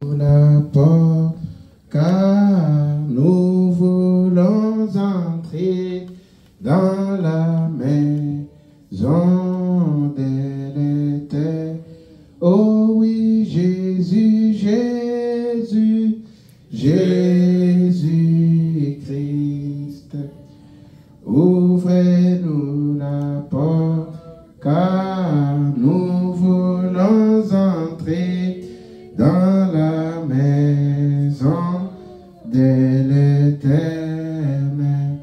la porte, car nous voulons entrer dans la maison de l'Éternel. Oh oui, Jésus, Jésus, Jésus-Christ, ouvrez-nous la porte, car nous voulons entrer dans la maison de l'Éternel.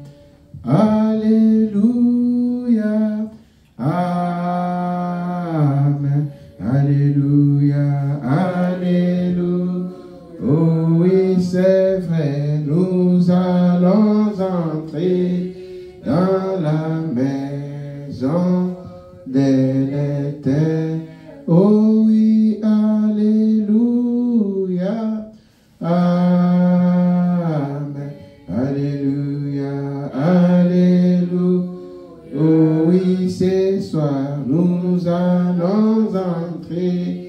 Alléluia, Amen, Alléluia, Alléluia. Oh oui, c'est vrai, nous allons entrer dans la maison de l'Éternel. Oh oui, Alléluia, Amen, Alléluia, Alléluia. Oh oui, ce soir, nous allons entrer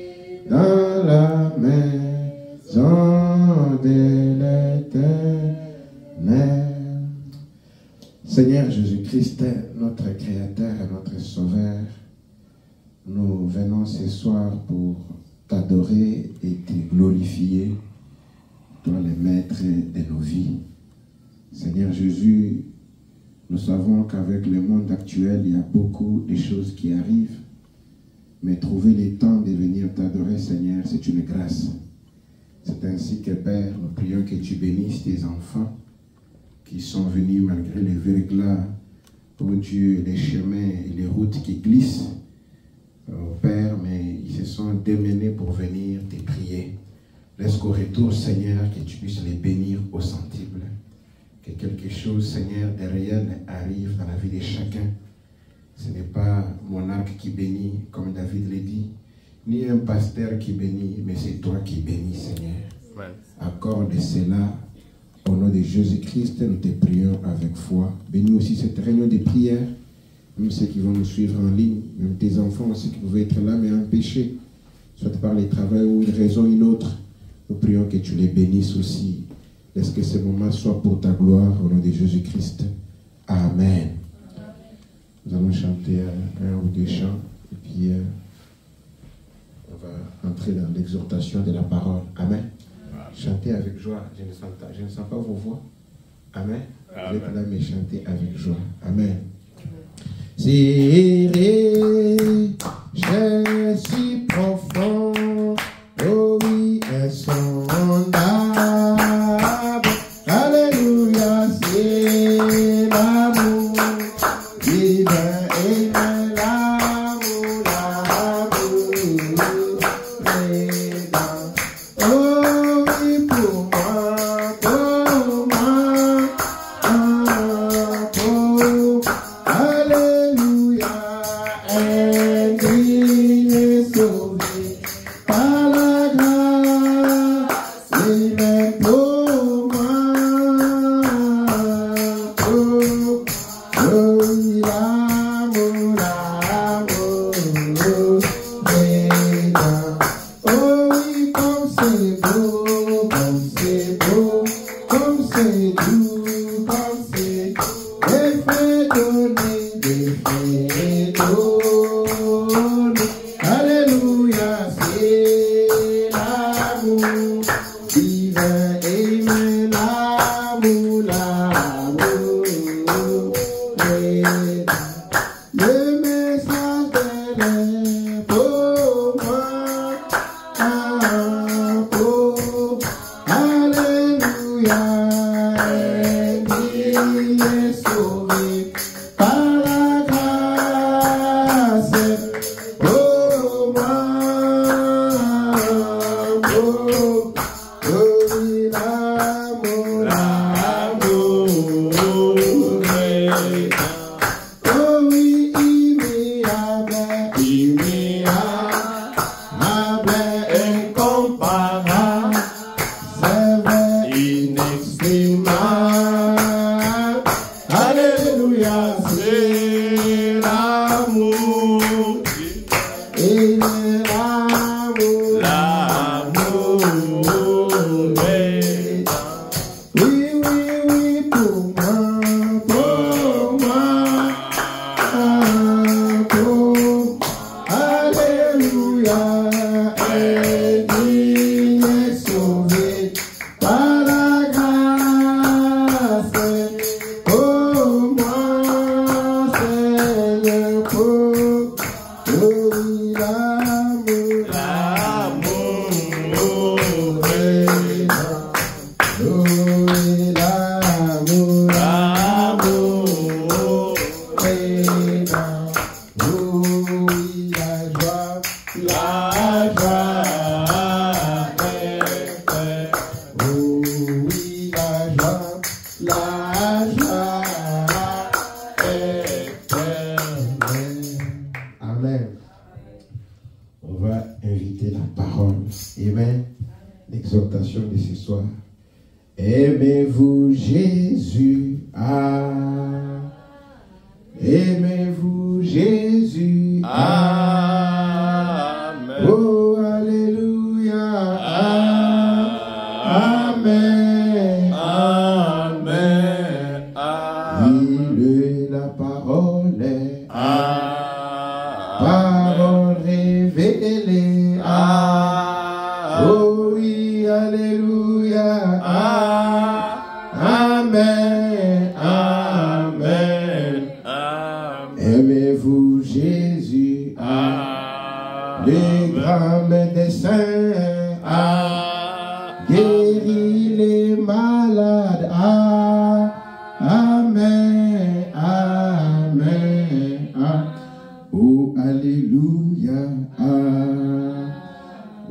dans la maison de l'Éternel. Seigneur Jésus-Christ, notre Créateur et notre Sauveur, nous venons ce soir pour t'adorer et te glorifier, toi le maître de nos vies. Seigneur Jésus, nous savons qu'avec le monde actuel, il y a beaucoup de choses qui arrivent, mais trouver le temps de venir t'adorer, Seigneur, c'est une grâce. C'est ainsi que, Père, nous prions que tu bénisses tes enfants qui sont venus malgré les verglas, oh Dieu, les chemins et les routes qui glissent, oh Père, mais ils se sont démenés pour venir te prier. Laisse qu'au retour, Seigneur, que tu puisses les bénir au centuple. Que quelque chose, Seigneur, de réel arrive dans la vie de chacun. Ce n'est pas monarque qui bénit, comme David l'a dit, ni un pasteur qui bénit, mais c'est toi qui bénis, Seigneur. Ouais. Accorde cela au nom de Jésus-Christ, nous te prions avec foi. Bénis aussi cette réunion de prière, même ceux qui vont nous suivre en ligne, même tes enfants aussi qui pouvaient être là, mais empêchés, soit par les travail ou une raison ou une autre. Nous prions que tu les bénisses aussi. Laisse que ce moment soit pour ta gloire au nom de Jésus-Christ. Amen. Nous allons chanter un ou deux chants et puis on va entrer dans l'exhortation de la parole. Amen. Chantez avec joie. Je ne sens pas vos voix. Amen. Vous êtes là, mais chantez avec joie. Amen. Serré, j'ai si profond, oh oui, insondable. Alléluia, c'est l'amour divin et l'amour, présent. Oh oui, pour moi, Alléluia, indigne et sauvé par la grâce, et même pour moi, l'amour, présent. Oh oui, comme c'est beau, comme c'est beau, comme c'est doux, comme c'est des faits donnés, des faits donnés. Alléluia, c'est l'amour divin et l'amour, présent. Le message de l'air pour moi, pour Alléluia, il est sauvé par la grâce, pour moi, pour l'amour, oh oui, immédiable, incomparable, c'est vrai, inexprimable. Alléluia, c'est l'amour et l'amour, l'exhortation de ce soir. Aimez-vous Jésus, aimez-vous Jésus, Amen. Oh, alléluia, Amen. Amen. Il est la parole, parole révélée. Oh oui, alléluia, Amen. Amen. Aimez-vous Jésus, les grands des saints, guéris les malades, Amen, Amen, oh alléluia,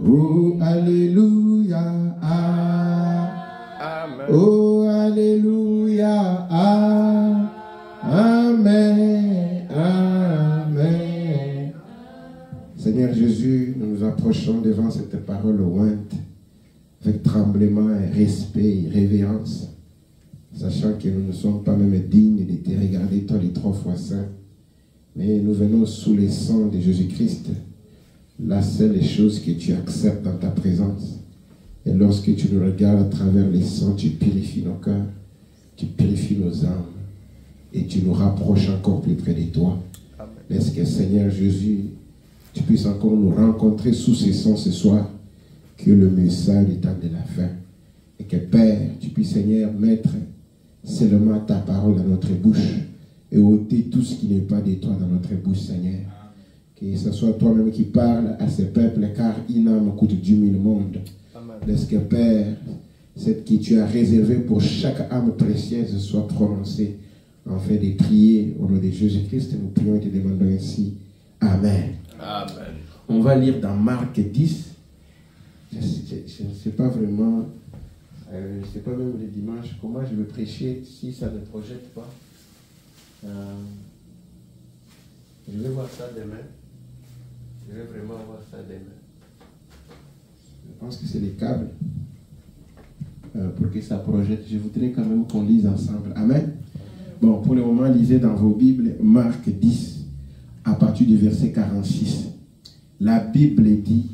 oh alléluia, oh alléluia, Amen, Amen. Seigneur Jésus, nous nous approchons devant cette parole ointe avec tremblement et respect et révérence, sachant que nous ne sommes pas même dignes de te regarder, toi les 3 fois saint, mais nous venons sous le sang de Jésus-Christ, la seule chose que tu acceptes dans ta présence. Et lorsque tu nous regardes à travers les sangs, tu purifies nos cœurs, tu purifies nos âmes, et tu nous rapproches encore plus près de toi. Laisse que Seigneur Jésus, tu puisses encore nous rencontrer sous ces sangs ce soir, que le message du temps de la fin. Et que Père, tu puisses Seigneur mettre seulement ta parole dans notre bouche et ôter tout ce qui n'est pas de toi dans notre bouche, Seigneur. Que ce soit toi-même qui parles à ce peuple, car une âme coûte 10 000 mondes. Laisse que Père, cette que tu as réservée pour chaque âme précieuse soit prononcée en fait de prier au nom de Jésus-Christ. Nous prions et te demandons ainsi. Amen. Amen. On va lire dans Marc 10. Je ne sais pas vraiment, je ne sais pas même le dimanche, comment je vais prêcher si ça ne projette pas. Je vais voir ça demain. Je vais vraiment voir ça demain. Je pense que c'est les câbles pour que ça projette. Je voudrais quand même qu'on lise ensemble. Amen. Bon, pour le moment, lisez dans vos Bibles Marc 10, à partir du verset 46. La Bible dit,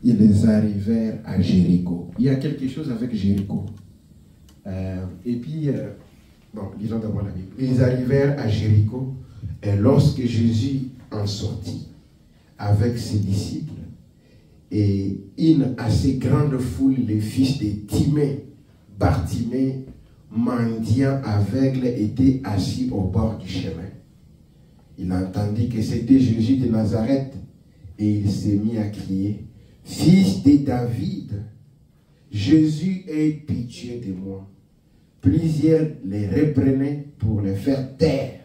ils arrivèrent à Jéricho. Il y a quelque chose avec Jéricho. Et puis, bon, lisons d'abord la Bible. Ils arrivèrent à Jéricho, et lorsque Jésus en sortit avec ses disciples, et une assez grande foule, les fils de Timée, Bartimée, mendiant aveugle, étaient assis au bord du chemin. Il entendit que c'était Jésus de Nazareth, et il s'est mis à crier, « Fils de David, Jésus, aie pitié de moi. » Plusieurs les reprenaient pour les faire taire.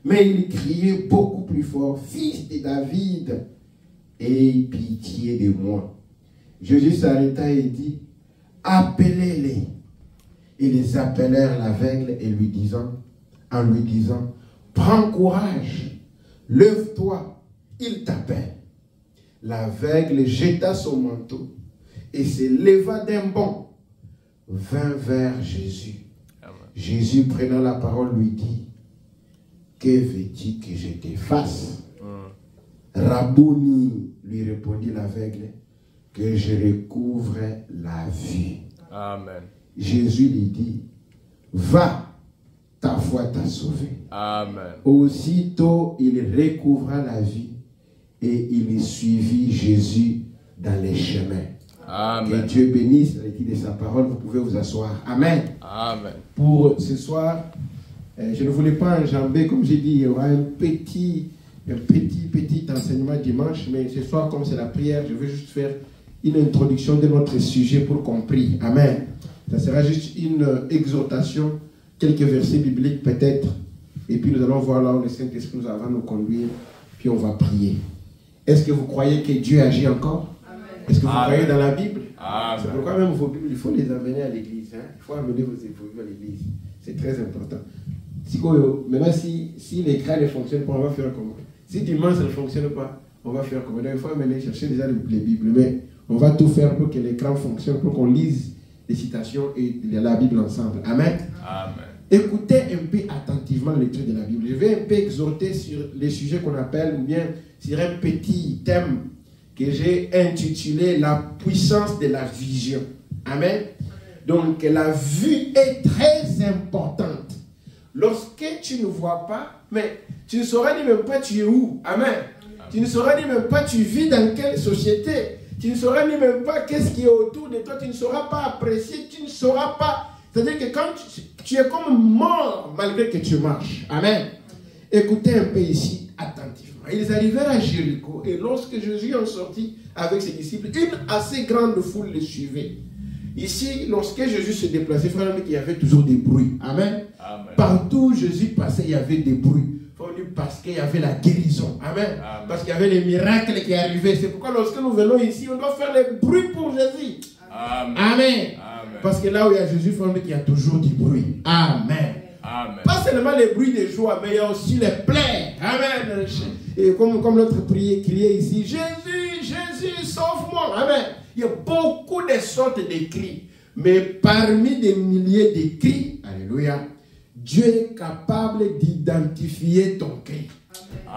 Mais il criait beaucoup plus fort, « Fils de David, aie pitié de moi. » Jésus s'arrêta et dit, « Appelez-les. » Ils les appelèrent l'aveugle et en lui disant, « Prends courage, lève-toi, il t'appelle. » L'aveugle jeta son manteau et se leva d'un bond, vint vers Jésus. Amen. Jésus, prenant la parole, lui dit, « Que veux-tu que je te fasse? » Rabouni, lui répondit l'aveugle, « Que je recouvre la vue. » Amen. Jésus lui dit, « Va, ta foi t'a sauvé. » Amen. Aussitôt, il recouvra la vue et il suivit Jésus dans les chemins. Amen. Que Dieu bénisse l'étude de sa parole. Vous pouvez vous asseoir. Amen. Amen. Pour ce soir, je ne voulais pas enjamber, comme j'ai dit, il y aura un petit enseignement dimanche, mais ce soir, comme c'est la prière, je veux juste faire une introduction de notre sujet pour qu'on prie. Amen. Ça sera juste une exhortation, quelques versets bibliques peut-être, et puis nous allons voir là où le Saint-Esprit nous va nous conduire, puis on va prier. Est-ce que vous croyez que Dieu agit encore? Est-ce que vous croyez dans la Bible? C'est pourquoi même vos Bibles, il faut les amener à l'église. Hein? Il faut amener vos Bibles à l'église. C'est très important. Maintenant, si l'écran ne fonctionne pas, on va faire comment? Si dimanche ça ne fonctionne pas, on va faire comment? Donc, il faut amener chercher déjà les Bibles. Mais On va tout faire pour que l'écran fonctionne, pour qu'on lise les citations et la Bible ensemble. Amen. Amen. Écoutez un peu attentivement la lecture de la Bible. Je vais un peu exhorter sur les sujets qu'on appelle, ou bien sur un petit thème que j'ai intitulé la puissance de la vision. Amen. Donc la vue est très importante. Lorsque tu ne vois pas, mais tu ne sauras ni même pas tu es où. Amen. Tu ne sauras ni même pas tu vis dans quelle société. Tu ne sauras ni même pas qu'est-ce qui est autour de toi. Tu ne sauras pas apprécier. Tu ne sauras pas. C'est-à-dire que quand tu es comme mort malgré que tu marches. Amen. Écoutez un peu ici attentivement. Ils arrivèrent à Jéricho et lorsque Jésus en sortit avec ses disciples, une assez grande foule les suivait. Ici, lorsque Jésus se déplaçait, frère, il y avait toujours des bruits. Amen. Amen. Partout où Jésus passait, il y avait des bruits. Parce qu'il y avait la guérison. Amen. Amen. Parce qu'il y avait les miracles qui arrivaient. C'est pourquoi lorsque nous venons ici, on doit faire les bruits pour Jésus. Amen. Amen. Amen. Parce que là où il y a Jésus, il y a toujours du bruit. Amen. Amen. Pas seulement les bruits de joie, mais il y a aussi les plaies. Amen. Et comme notre prière criait ici, Jésus, Jésus, sauve-moi. Amen. Il y a beaucoup de sortes de cris. Mais parmi des milliers de cris, alléluia, Dieu est capable d'identifier ton cri.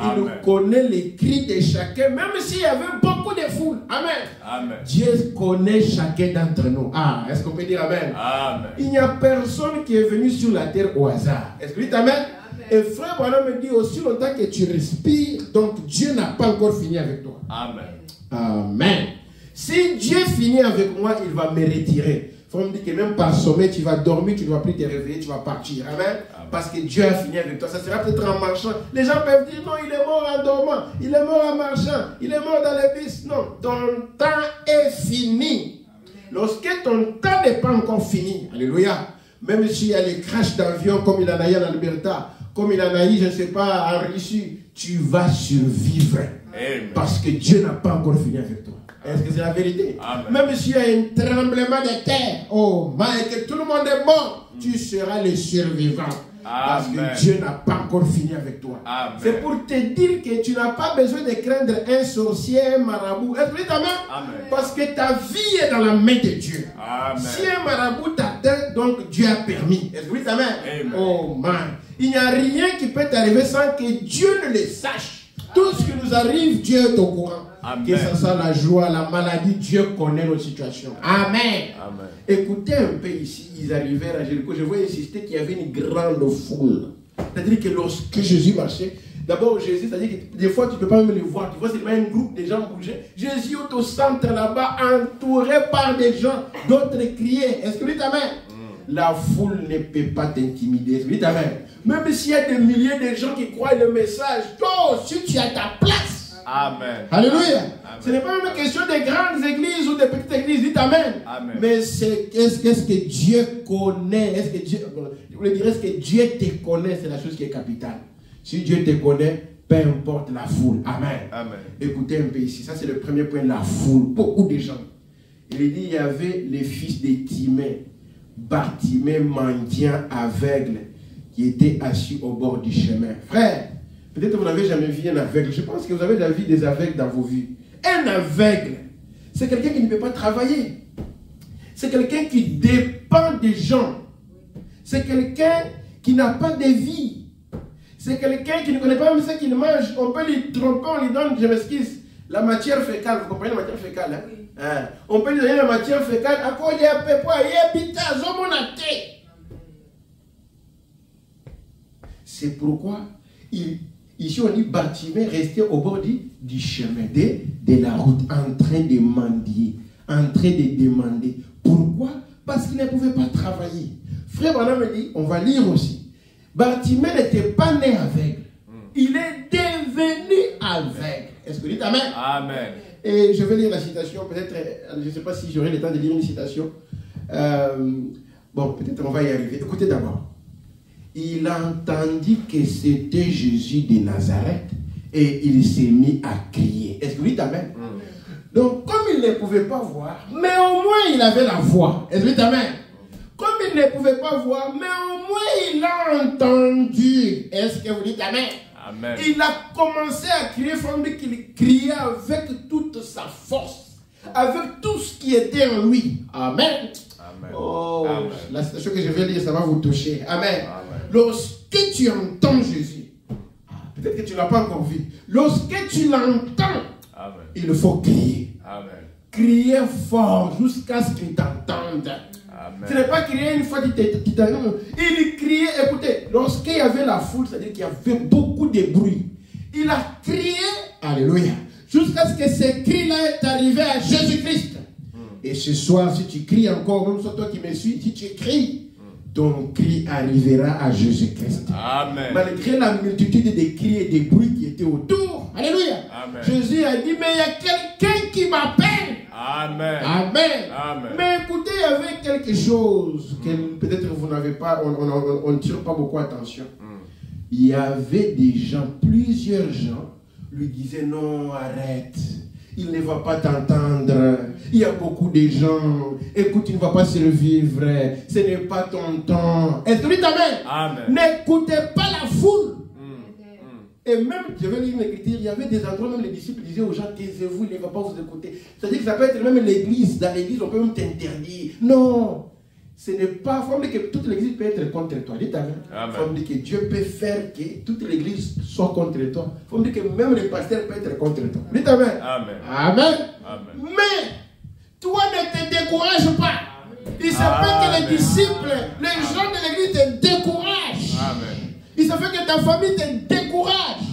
Il nous connaît les cris de chacun, même s'il y avait beaucoup de foules. Amen. Amen. Dieu connaît chacun d'entre nous. Ah, est-ce qu'on peut dire Amen? Amen. Il n'y a personne qui est venu sur la terre au hasard. Est-ce que vous dites Amen? Et frère Branham me dit aussi longtemps que tu respires, donc Dieu n'a pas encore fini avec toi. Amen. Amen. Si Dieu finit avec moi, il va me retirer. Il faut me dire que même par sommeil, tu vas dormir, tu ne vas plus te réveiller, tu vas partir. Amen. Amen. Parce que Dieu a fini avec toi. Ça sera peut-être en marchant. Les gens peuvent dire non, il est mort en dormant, il est mort en marchant, il est mort dans les bus. Non, ton temps est fini. Lorsque ton temps n'est pas encore fini, alléluia, même s'il y a les crashs d'avion comme il en a eu en Alberta, comme il en a eu, je ne sais pas, en Russie, tu vas survivre. Amen. Parce que Dieu n'a pas encore fini avec toi. Est-ce que c'est la vérité? Amen. Même s'il y a un tremblement de terre, oh, et que tout le monde est mort, tu seras le survivant. Parce que Dieu n'a pas encore fini avec toi. C'est pour te dire que tu n'as pas besoin de craindre un sorcier, un marabout. Est-ce que tu Amen? Parce que ta vie est dans la main de Dieu. Amen. Si un marabout t'atteint, donc Dieu a permis. Est-ce que tu Amen? Oh man. Il n'y a rien qui peut t'arriver sans que Dieu ne le sache. Tout ce qui nous arrive, Dieu est au courant. Amen. Que ce soit la joie, la maladie, Dieu connaît nos situations. Amen. Amen. Écoutez un peu ici, ils arrivèrent à Jéricho. Je veux insister qu'il y avait une grande foule. C'est-à-dire que lorsque Jésus marchait, d'abord Jésus, c'est-à-dire que des fois tu ne peux pas même le voir. Tu vois seulement un groupe de gens bouger. Jésus est au centre là-bas, entouré par des gens. D'autres criaient. Est-ce que vous dites Amen? La foule ne peut pas t'intimider. Est-ce que vous dites Amen? Même s'il y a des milliers de gens qui croient le message, toi aussi tu as ta place. Amen. Alléluia. Amen. Ce n'est pas une question de grandes églises ou de petites églises. Dites Amen. Amen. Mais c'est qu'est-ce que Dieu connaît? Est-ce que Dieu, je voulais dire, est-ce que Dieu te connaît? C'est la chose qui est capitale. Si Dieu te connaît, peu importe la foule. Amen. Amen. Écoutez un peu ici. Ça, c'est le premier point, la foule. Beaucoup de gens. Il est dit, il y avait les fils de Timée, Bartimée, mendiant, aveugle, qui étaient assis au bord du chemin. Frère, peut-être que vous n'avez jamais vu un aveugle. Je pense que vous avez déjà vu des aveugles dans vos vies. Un aveugle, c'est quelqu'un qui ne peut pas travailler. C'est quelqu'un qui dépend des gens. C'est quelqu'un qui n'a pas de vie. C'est quelqu'un qui ne connaît pas même ce qu'il mange. On peut lui tromper, on lui donne, je m'excuse, la matière fécale. Vous comprenez la matière fécale, hein? On peut lui donner la matière fécale. À quoi il y a peu poids, il y a pita, zomonate. C'est pourquoi ici on dit Bartimée restait au bord du chemin, de la route, en train de mendier, en train de demander. Pourquoi? Parce qu'il ne pouvait pas travailler. Frère Branham me dit, on va lire aussi. Bartimée n'était pas né aveugle. Il est devenu aveugle. Est-ce que vous dites Amen? Amen. Et je vais lire la citation, peut-être, je ne sais pas si j'aurai le temps de lire une citation. Bon, peut-être on va y arriver. Écoutez d'abord. Il entendit que c'était Jésus de Nazareth et il s'est mis à crier. Est-ce que vous dites Amen? Donc, comme il ne pouvait pas voir, mais au moins il avait la voix. Est-ce que vous dites Amen? Comme il ne pouvait pas voir, mais au moins il a entendu. Est-ce que vous dites Amen? Amen. Il a commencé à crier, il qu'il criait avec toute sa force, avec tout ce qui était en lui. Amen. Amen. Oh, Amen. la citation que je vais lire, ça va vous toucher. Amen. Amen. Lorsque tu entends Jésus, peut-être que tu ne l'as pas encore vu. Lorsque tu l'entends, Amen. il faut crier. Amen. Crier fort jusqu'à ce qu'il t'entende. Amen. Ce n'est pas crier une fois qu'il t'entend. Il criait, écoutez, lorsqu'il y avait la foule, c'est-à-dire qu'il y avait beaucoup de bruit. Il a crié, alléluia, jusqu'à ce que ce cri-là est arrivé à Jésus-Christ. Et ce soir, si tu cries encore, même soit toi qui me suis, si tu cries, ton cri arrivera à Jésus-Christ. Amen. Malgré la multitude de cris et de bruits qui étaient autour. Alléluia. Amen. Jésus a dit, mais il y a quelqu'un qui m'appelle. Amen. Amen. Amen. Mais écoutez, il y avait quelque chose que peut-être vous n'avez pas, on ne tire pas beaucoup attention. Il y avait des gens, plusieurs gens, lui disaient non, arrête. Il ne va pas t'entendre. Il y a beaucoup de gens. Écoute, tu ne vas pas survivre. Ce n'est pas ton temps. Est-ce que tu t'amènes? Amen. N'écoutez pas la foule. Et même, je vais lire une écriture, il y avait des endroits, même les disciples disaient aux gens, taisez-vous, il ne va pas vous écouter. C'est-à-dire que ça peut être même l'église. Dans l'église, on peut même t'interdire. Non. Ce n'est pas, il faut me dire que toute l'église peut être contre toi. Dites amen. Il faut me dire que Dieu peut faire que toute l'église soit contre toi. Il faut me dire que même les pasteurs peuvent être contre toi. Dites amen. Amen. Amen. Amen. Mais, toi ne te décourage pas. Il se fait que les disciples, les gens de l'église te découragent. Amen. Il se fait que ta famille te décourage.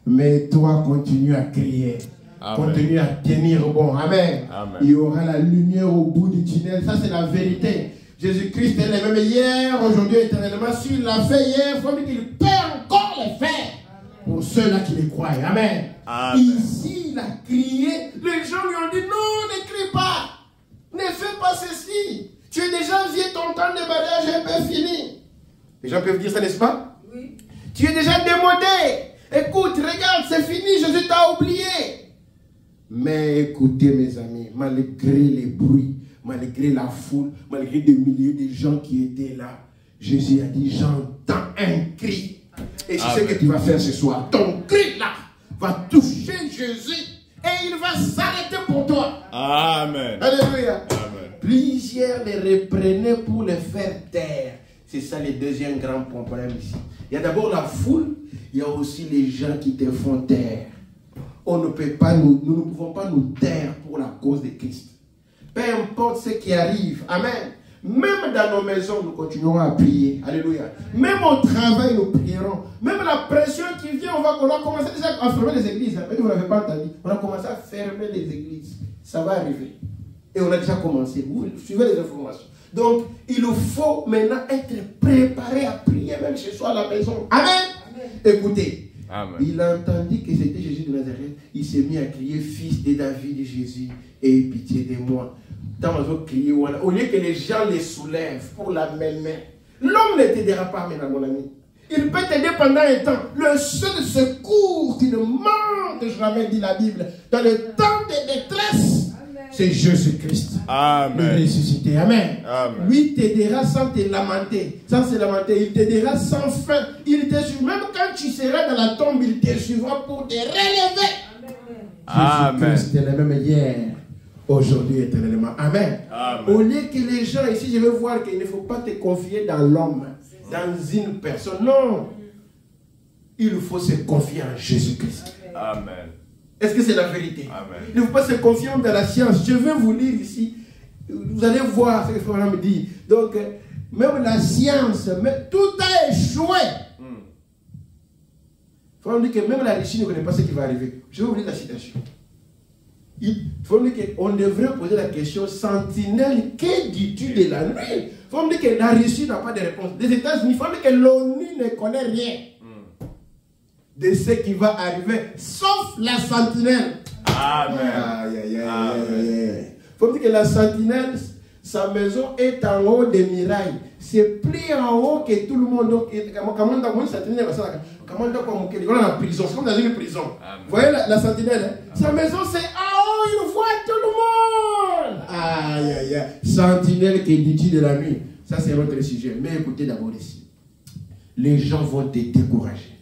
Mais toi, continue à crier. Amen. Continue à tenir bon. Amen. Amen. Il y aura la lumière au bout du tunnel. Ça, c'est la vérité. Jésus-Christ est le même hier, aujourd'hui, éternellement. S'il l'a fait hier, il faut dire qu'il peut encore le faire. Pour ceux-là qui le croient. Amen. Amen. Ici, il a crié. Les gens lui ont dit, non, ne crie pas. Ne fais pas ceci. Tu es déjà vieux, ton temps de mariage est un peu fini. Les gens peuvent dire ça, n'est-ce pas? Oui. Tu es déjà démodé. Écoute, regarde, c'est fini, Jésus t'a oublié. Mais écoutez, mes amis, malgré les bruits, malgré la foule, malgré des milliers de gens qui étaient là, Jésus a dit, j'entends un cri. Et c'est ce que tu vas faire ce soir. Ton cri là va toucher Jésus et il va s'arrêter pour toi. Amen. Alléluia. Amen. Plusieurs les reprenaient pour les faire taire. C'est ça le deuxième grand problème ici. Il y a d'abord la foule, il y a aussi les gens qui te font taire. On ne peut pas nous ne pouvons pas nous taire pour la cause de Christ. Peu importe ce qui arrive. Amen. Même dans nos maisons, nous continuerons à prier. Alléluia. Même au travail, nous prierons. Même la pression qui vient, on a commencé déjà à fermer les églises. Vous n'avez pas entendu. On a commencé à fermer les églises. Ça va arriver. Et on a déjà commencé. Vous suivez les informations. Donc, il nous faut maintenant être préparé à prier même chez soi à la maison. Amen. Amen. Écoutez. Amen. Il a entendu que c'était Jésus de Nazareth. Il s'est mis à crier, fils de David, Jésus, aie pitié de moi. Crier, au lieu que les gens les soulèvent pour la même main, l'homme ne t'aidera pas maintenant, mon ami. Il peut t'aider pendant un temps. Le seul secours qui ne manque jamais, dit la Bible, dans le temps de détresse, c'est Jésus-Christ. Le ressuscité. Amen. Amen. Lui t'aidera sans te lamenter. Sans se lamenter. Il t'aidera sans fin. Il te suivra. Même quand tu seras dans la tombe, il te suivra pour te relever. Jésus-Christ est le même hier, aujourd'hui, éternellement. Amen. Amen. Au lieu que les gens ici, je veux voir qu'il ne faut pas te confier dans l'homme, dans une personne. Non. Il faut se confier en Jésus-Christ. Amen. Est-ce que c'est la vérité? Amen. Il ne faut pas se confier dans la science. Je vais vous lire ici. Vous allez voir ce que le frère me dit. Donc, même la science, tout a échoué. Il faut me dire que même la Russie ne connaît pas ce qui va arriver. Je vais vous lire la citation. Il faut me dire qu'on devrait poser la question, sentinelle, que dis-tu de la nuit? Il faut me dire que la Russie n'a pas de réponse. Des États-Unis, il faut me dire que l'ONU ne connaît rien de ce qui va arriver, sauf la sentinelle. Amen. Il faut me dire que la sentinelle, sa maison est en haut des murailles. C'est plus en haut que tout le monde. Donc, on a prison. C'est comme dans une prison. Vous voyez la sentinelle, hein? Sa maison, c'est en haut, il voit tout le monde. Aïe, aïe, aïe. Sentinelle qui dit de la nuit. Ça, c'est notre sujet. Mais écoutez d'abord ici. Les gens vont te décourager.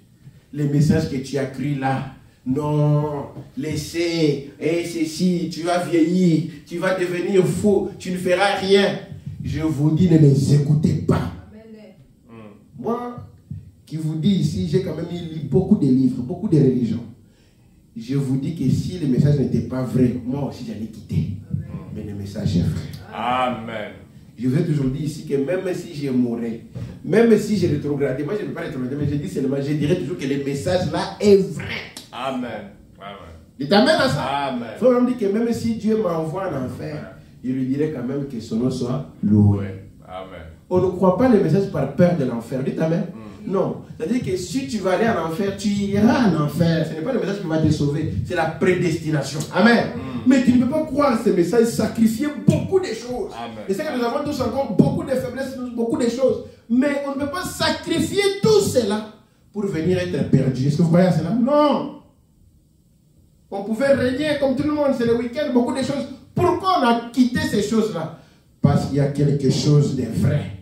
Les messages que tu as écrits là, Non, laissez, et ceci, tu vas vieillir, tu vas devenir fou, tu ne feras rien. Je vous dis, ne les écoutez pas. Moi, qui vous dis ici, j'ai quand même lu beaucoup de livres, beaucoup de religions. Je vous dis que si le message n'était pas vrai, moi aussi j'allais quitter. Mais le message est vrai. Amen. Je vous ai toujours dit ici que même si je mourrais, même si je rétrogradais, moi je ne peux pas rétrograder, mais je dis seulement, je dirais toujours que le message là est vrai. Amen. Amen. Il t'amène à ça. Amen. Il faut même dire que même si Dieu m'envoie en enfer, je lui dirais quand même que son nom soit loué. Amen. On ne croit pas le message par peur de l'enfer. Dites amen. Non. C'est-à-dire que si tu vas aller en enfer, tu iras en enfer. Ce n'est pas le message qui va te sauver, c'est la prédestination. Amen. Mais tu ne peux pas croire ce message, sacrifier beaucoup de choses. Amen. Et c'est que nous avons tous encore beaucoup de faiblesses, beaucoup de choses. Mais on ne peut pas sacrifier tout cela pour venir être perdu. Est-ce que vous croyez à cela? Non. On pouvait régner comme tout le monde, c'est le week-end, beaucoup de choses. Pourquoi on a quitté ces choses-là? Parce qu'il y a quelque chose de vrai.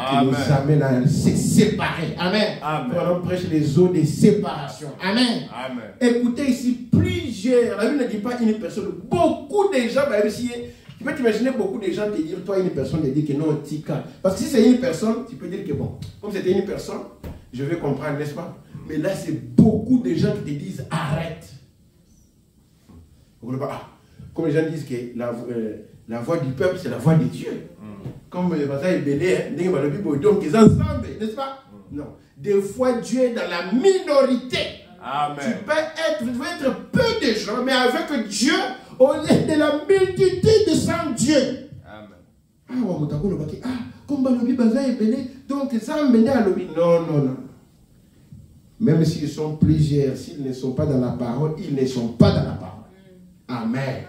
Qui nous amène à se séparer. Amen. On prêche les eaux de séparation. Amen. Amen. Écoutez ici, plusieurs, la Bible ne dit pas une personne, beaucoup de gens, tu peux t'imaginer beaucoup de gens te dire, toi une personne te dit que non, tika. Parce que si c'est une personne, tu peux dire que bon, comme c'était une personne, je vais comprendre, n'est-ce pas? Mais là, c'est beaucoup de gens qui te disent, arrête. Comme les gens disent que la voix du peuple, c'est la voix de Dieu. Comme le passage est belé, donc ils ensemble, n'est-ce pas? Non. Des fois, Dieu est dans la minorité. Amen. Tu peux être peu de gens, mais avec Dieu, on est de la multitude de sans Dieu. Amen. Comme le passage est belé, donc ils sont menés à l'obéi. Non. Même s'ils sont plusieurs, s'ils ne sont pas dans la parole, ils ne sont pas dans la parole. Amen.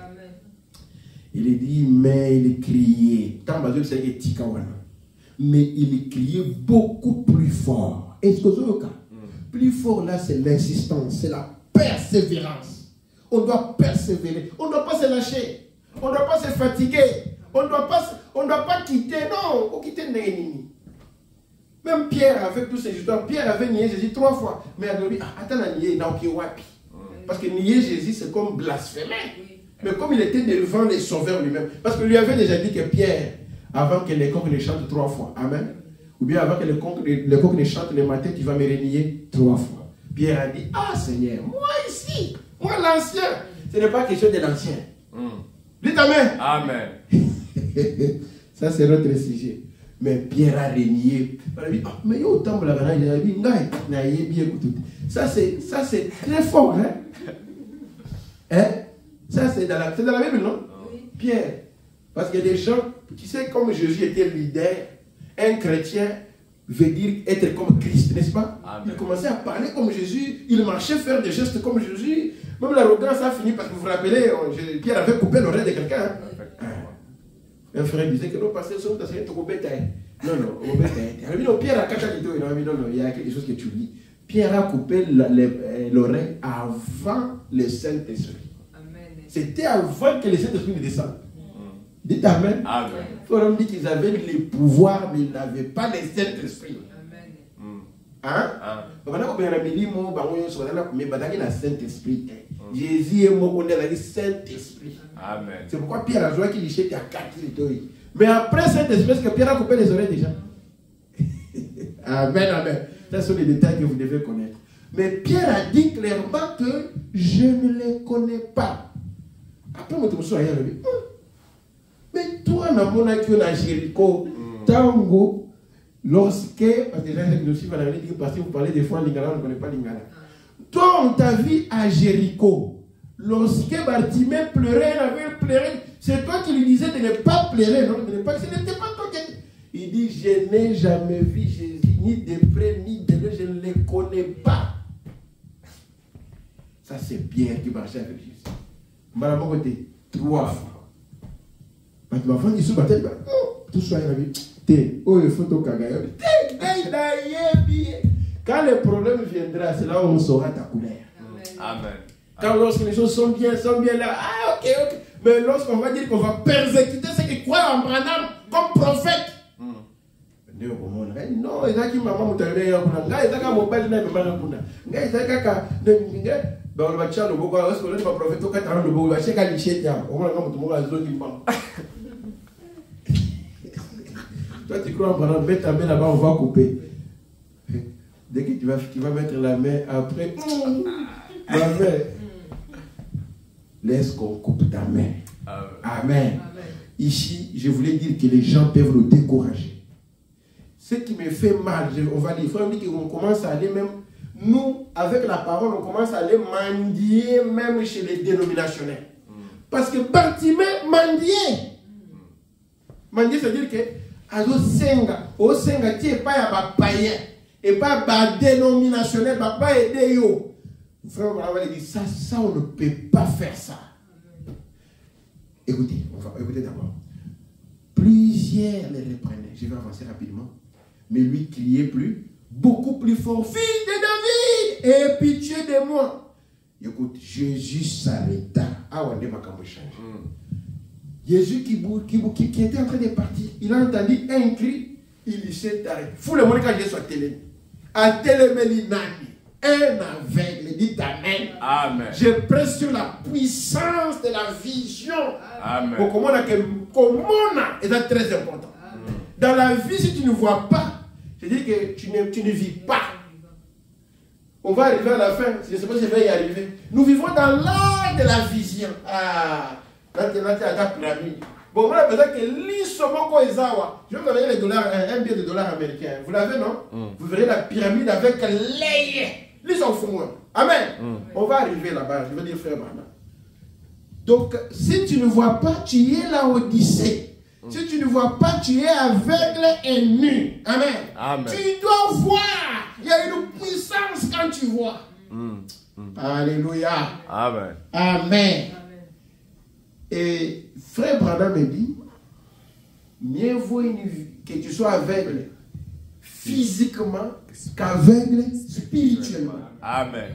Il est dit, mais il criait. Mais il criait beaucoup plus fort. Est-ce que c'est le cas? Plus fort là, c'est l'insistance, c'est la persévérance. On doit persévérer. On ne doit pas se lâcher. On ne doit pas se fatiguer. On ne doit pas quitter. Non, on quitte Néhémie. Même Pierre, avec toutes ces histoires, Pierre avait nié Jésus 3 fois. Mais il a dit, attends, nié, parce que nier Jésus, c'est comme blasphémer. Mais comme il était devant les sauveurs lui-même, parce que lui avait déjà dit que Pierre, avant que les coqs ne chantent 3 fois, amen, ou bien avant que les coqs ne chantent le matin, tu vas me renier 3 fois. Pierre a dit, ah Seigneur, moi ici, moi l'ancien, ce n'est pas question de l'ancien. Dites amen. Amen. Ça c'est notre sujet. Mais Pierre a renié. Il a dit, ah, mais autant la banane, il a dit, ça c'est très fort, hein? Hein? Ça, c'est dans la Bible, non? Pierre. Parce que les gens, tu sais, comme Jésus était leader, un chrétien veut dire être comme Christ, n'est-ce pas? Amen. Il commençait à parler comme Jésus, il marchait, faire des gestes comme Jésus. Même l'arrogance a fini parce que vous vous rappelez, Pierre avait coupé l'oreille de quelqu'un. Un frère disait que non, parce que son c'est trop bête. Non, Pierre a caché l'idée. Non, il y a quelque chose que tu lis. Pierre a coupé l'oreille avant le Saint-Esprit. C'était avant que le Saint-Esprit ne descende. Dites Amen. Amen. Il faut dire qu'ils avaient les pouvoirs, mais ils n'avaient pas le Saint-Esprit. Hein? Saint-Esprit. Jésus est mort, on a dit Saint-Esprit. Amen. C'est pourquoi Pierre a joué qu'il y a 4 territoires. Mais après Saint-Esprit, est-ce que Pierre a coupé les oreilles déjà? Amen. Ce sont les détails que vous devez connaître. Mais Pierre a dit clairement que je ne les connais pas. Après, je me suis dit, mais toi, on a Jéricho, Tango, lorsque, parce que je suis parce que vous parlez des fois en lingala, on ne connaît pas lingala. Toi, on t'a vu à Jéricho, lorsque Bartimée pleurait, il avait pleuré, c'est toi qui lui disais de ne pas pleurer, non? Ce n'était pas toi qui... Il dit, je n'ai jamais vu Jésus, ni de près, ni de loin, je ne les connais pas. Ça, c'est Pierre qui marchait avec Jésus. Madame, côté 3 fois. Maintenant, il se battait, tout soit il a dit, oh, il faut tout cagailler. Quand le problème viendra, c'est là où on saura ta couleur. Amen. Quand lorsque les choses sont bien là, ah, ok. Mais lorsqu'on va dire qu'on va persécuter ceux qui croient en Branham comme prophète, non, ils ont dit maman, Ben on va tirer le beau quoi, parce que là, tu vas profiter au 4 ans, le beau, va checker à l'ichet, tiens. Au moins, quand tu m'as zone, il parle. Toi, tu crois en prenant, mets ta main là-bas, on va couper. Dès que tu vas mettre la main après, la main, laisse qu'on coupe ta main. Amen. Ici, je voulais dire que les gens peuvent nous décourager. Ce qui me fait mal, on va dire, il faut dire qu'on commence à aller même, nous, avec la parole, on commence à aller mendier même chez les dénominationnels. Parce que Bartimée mendier. Mendier, c'est-à-dire que Azo senga, o senga ti e pas ya ba païen, et pas ba dénominationnel, pas aider yo. Frère, on va dire ça, on ne peut pas faire ça. Écoutez, on va écouter d'abord. Plusieurs les reprenaient. Je vais avancer rapidement. Mais lui criait plus, beaucoup plus fort. Fils de David, aie pitié de moi. Écoute, Jésus s'arrêta. Ah, on est ma change. Jésus qui était en train de partir, il a entendu un cri, il s'est arrêté. Fou le monde quand Jésus soit télé. À télémélinani, un aveugle, dit Amen. Amen. Je presse sur la puissance de la vision. Amen. Comment c'est très important. Dans la vie, si tu ne vois pas, c'est-à-dire que tu ne vis pas. On va arriver à la fin, je ne sais pas si je vais y arriver. Nous vivons dans l'art de la vision. Ah, là, tu as la pyramide. Bon, on a besoin que l'Isomoko Ezawa, je vais vous donner les dollars, un billet de dollars américains. Vous l'avez, non? Vous verrez la pyramide avec les l'Isomoko. Amen. On va arriver là-bas, je vais dire frère Bernard. Donc, si tu ne vois pas, tu es là Odyssée. Si tu ne vois pas, tu es aveugle et nu. Amen. Amen. Tu dois voir. Il y a une puissance quand tu vois. Alléluia. Amen. Amen. Et frère Branham me dit, mieux vaut que tu sois aveugle physiquement qu'aveugle spirituellement. Amen.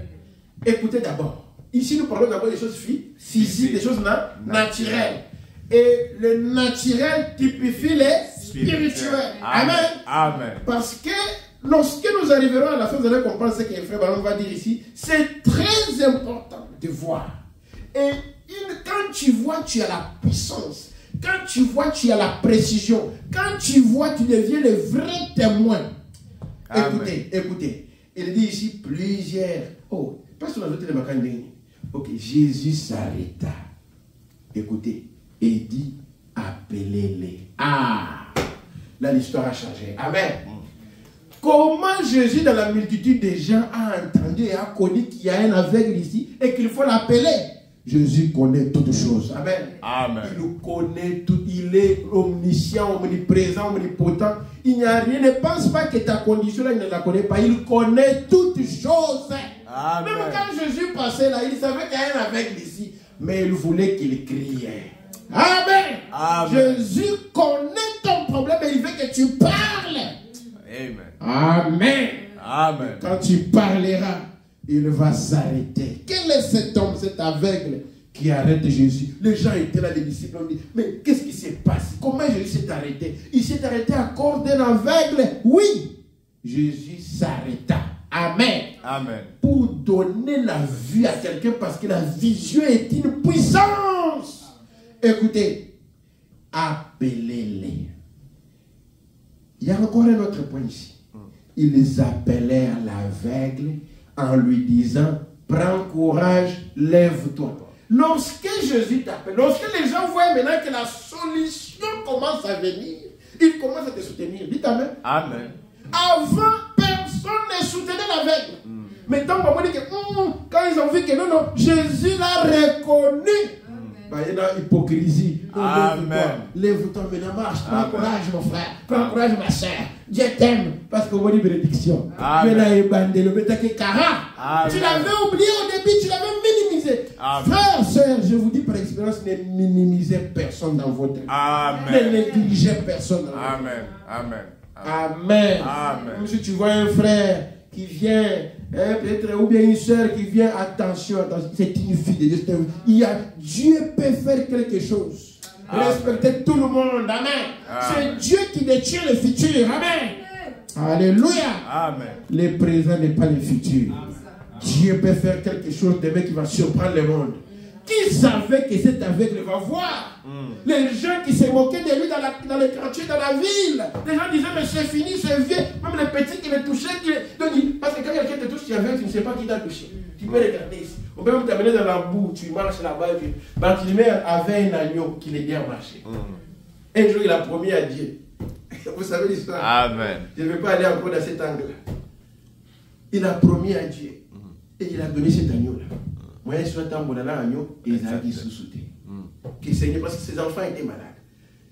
Écoutez d'abord. Ici, nous parlons d'abord des choses physiques, des choses naturelles. Et le naturel typifie les spirituels. Amen. Amen. Parce que lorsque nous arriverons à la fin, vous allez comprendre ce que le frère Baron va dire ici. C'est très important de voir. Et quand tu vois, tu as la puissance. Quand tu vois, tu as la précision. Quand tu vois, tu deviens le vrai témoin. Écoutez. Il dit ici plusieurs. Oh, parce qu'on a noté le matin. Ok, Jésus s'arrêta. Écoutez. Et dit, appelez-les. Ah, là l'histoire a changé. Amen. Comment Jésus, dans la multitude des gens, a entendu et a connu qu'il y a un aveugle ici et qu'il faut l'appeler? Jésus connaît toutes choses. Amen. Amen. Il connaît tout. Il est omniscient, omniprésent, omnipotent. Il n'y a rien. Ne pense pas que ta condition là, il ne la connaît pas. Il connaît toutes choses. Amen. Même quand Jésus passait là, il savait qu'il y a un aveugle ici. Mais il voulait qu'il crie. Amen. Amen. Jésus connaît ton problème et il veut que tu parles. Amen. Amen. Amen. Quand tu parleras, il va s'arrêter. Quel est cet homme, cet aveugle qui arrête Jésus? Les gens étaient là, les disciples ont dit, mais qu'est-ce qui s'est passé? Comment Jésus s'est arrêté? Il s'est arrêté à cause d'un aveugle? Oui. Jésus s'arrêta. Amen. Amen. Pour donner la vue à quelqu'un parce que la vision est une puissance. Écoutez, appelez-les. Il y a encore un autre point ici. Ils les appelèrent l'aveugle en lui disant, prends courage, lève-toi. Lorsque Jésus t'appelle, lorsque les gens voient maintenant que la solution commence à venir, ils commencent à te soutenir. Dites Amen. Amen. Avant, personne ne soutenait l'aveugle. Mais tant qu'on dit que quand ils ont vu que non, Jésus l'a reconnu. Il y a une hypocrisie. Amen. Lève-toi maintenant, marche. Prends courage, mon frère. Prends courage, ma soeur. Je t'aime. Parce qu'on voit une bénédiction. Tu l'avais oublié au début, tu l'avais minimisé. Frère, soeur, je vous dis par expérience, ne minimisez personne dans votre vie. Ne négligez personne dans votre vie. Amen. Amen. Même si tu vois un frère qui vient, peut-être, ou bien une soeur qui vient, attention, c'est une fille de Dieu. Dieu peut faire quelque chose. Respectez tout le monde. Amen. C'est Dieu qui détient le futur. Amen. Alléluia. Amen. Le présent n'est pas le futur. Dieu peut faire quelque chose demain qui va surprendre le monde. Qui savait que cet aveugle va voir? Les gens qui se moquaient de lui dans les quartiers, dans la ville. Les gens disaient, mais c'est fini, c'est vieux. Même les petits qui le touchaient. Parce que quand quelqu'un te touche, tu es aveugle, tu ne sais pas qui t'a touché. Tu peux regarder ici. On peut même t'amener dans la boue, tu marches là-bas. Barthélemy avait un agneau qui l'aidait à marcher. Un jour, il a promis à Dieu. Vous savez l'histoire? Amen. Je ne vais pas aller encore dans cet angle-là. Il a promis à Dieu. Et il a donné cet agneau-là. Moi, je suis un agneau et ils ont sous-souté. Que Seigneur, parce que ses enfants étaient malades.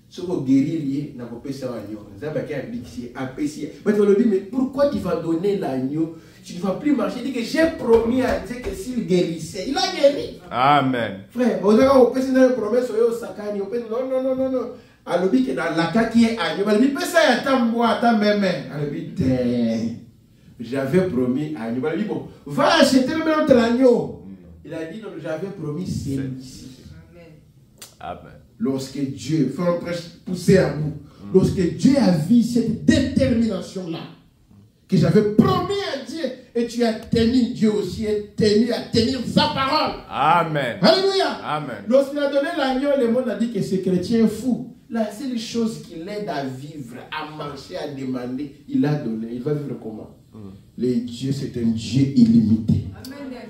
Si vous guérissez, vous n'avez pas ça agneau. Vous avez dit, mais pourquoi tu vas donner l'agneau? Tu ne vas plus marcher. Il dit que j'ai promis à Dieu que s'il guérissait, il a guéri. Amen. Frère, vous avez une promesse au Sakani. Non. Alors, il dit que dans la cas qui est agneau, il dit, ça y attends moi, attends même. Alors, il dit, j'avais promis à agneau. Il dit, bon, va acheter même notre agneau. Il a dit, non, j'avais promis celui-ci. Amen. Lorsque Dieu, faut pousser à bout. Lorsque Dieu a vu cette détermination-là, que j'avais promis à Dieu, et tu as tenu, Dieu aussi est tenu à tenir sa parole. Amen. Alléluia. Amen. Lorsqu'il a donné l'agneau, le monde a dit que ce chrétien est fou. La seule chose qui l'aide à vivre, à marcher, à demander, il a donné. Il va vivre comment? Le Dieu, c'est un Dieu illimité.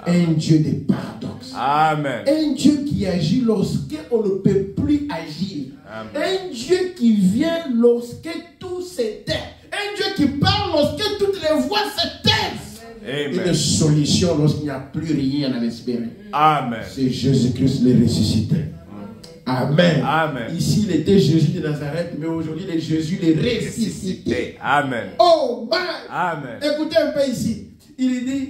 Amen. Un Dieu de paradoxes. Amen. Un Dieu qui agit lorsqu'on ne peut plus agir. Amen. Un Dieu qui vient lorsque tout s'éteint. Un Dieu qui parle lorsque toutes les voix se taisent. Une solution lorsqu'il n'y a plus rien à espérer. Amen. C'est Jésus-Christ le ressuscité. Amen. Amen. Ici, il était Jésus de Nazareth, mais aujourd'hui, il est Jésus le ressuscité. Amen. Oh, man. Amen. Écoutez un peu ici. Il dit,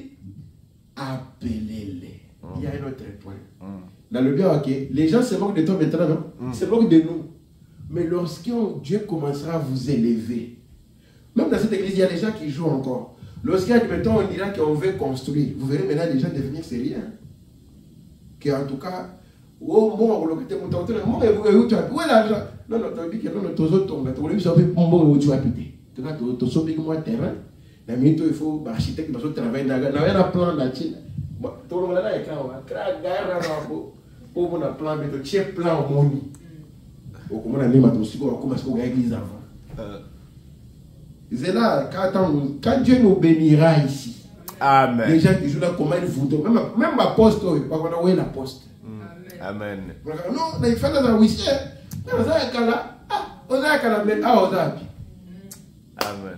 appelez-les. Il y a un autre point. Dans le bien, ok, les gens se moquent de toi maintenant, non? Ils se moquent de nous. Mais lorsque Dieu commencera à vous élever, même dans cette église, il y a des gens qui jouent encore. Lorsqu'il y a, mettons, on dira qu'on veut construire, vous verrez maintenant les gens devenir sérieux. Que en tout cas, oh, moi, où est l'argent? Non, tu dis que non, tu as tombé. Tu as dit que tu as habité. Tu as dit que tu as terrain. Il faut architecte qui travailler dans un plan de Chine. Tout le monde est là, pour un plan, mais tu as un plan au monde. Au comment on a mis ma toxique, on commence à l'église avant. C'est là, quand Dieu nous bénira ici, Amen. Les gens qui jouent là, comment ils voudront. Même l'apôtre, où est l'apôtre? Amen. Non, il fait dans un whisky. Amen.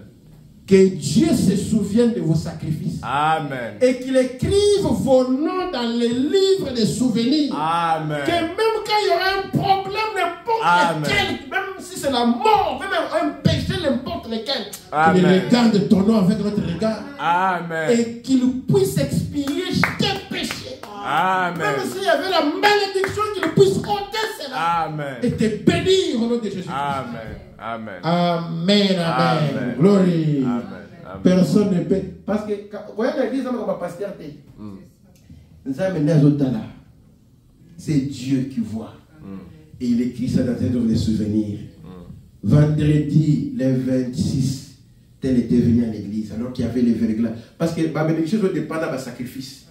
Que Dieu se souvienne de vos sacrifices. Amen. Et qu'il écrive vos noms dans les livres de souvenirs. Amen. Que même quand il y aura un problème, n'importe lequel, même si c'est la mort, même un péché, n'importe lequel, qu'il regarde ton nom avec notre regard. Amen. Et qu'il puisse expier chaque péché. Amen. Même s'il y avait la malédiction, qu'il puisse ôter cela. Amen. Et te bénir au nom de Jésus. Amen. Amen. Amen. Amen. Glory. Amen. Personne ne peut. Parce que, vous voyez l'église, on va passer à terre. Nous avons des autres là. C'est Dieu qui voit. Et il écrit ça dans un livre de souvenirs. Vendredi, le 26, tel était venu à l'église, alors qu'il y avait les verglas. Parce que ma bénédiction dépend d'un sacrifice.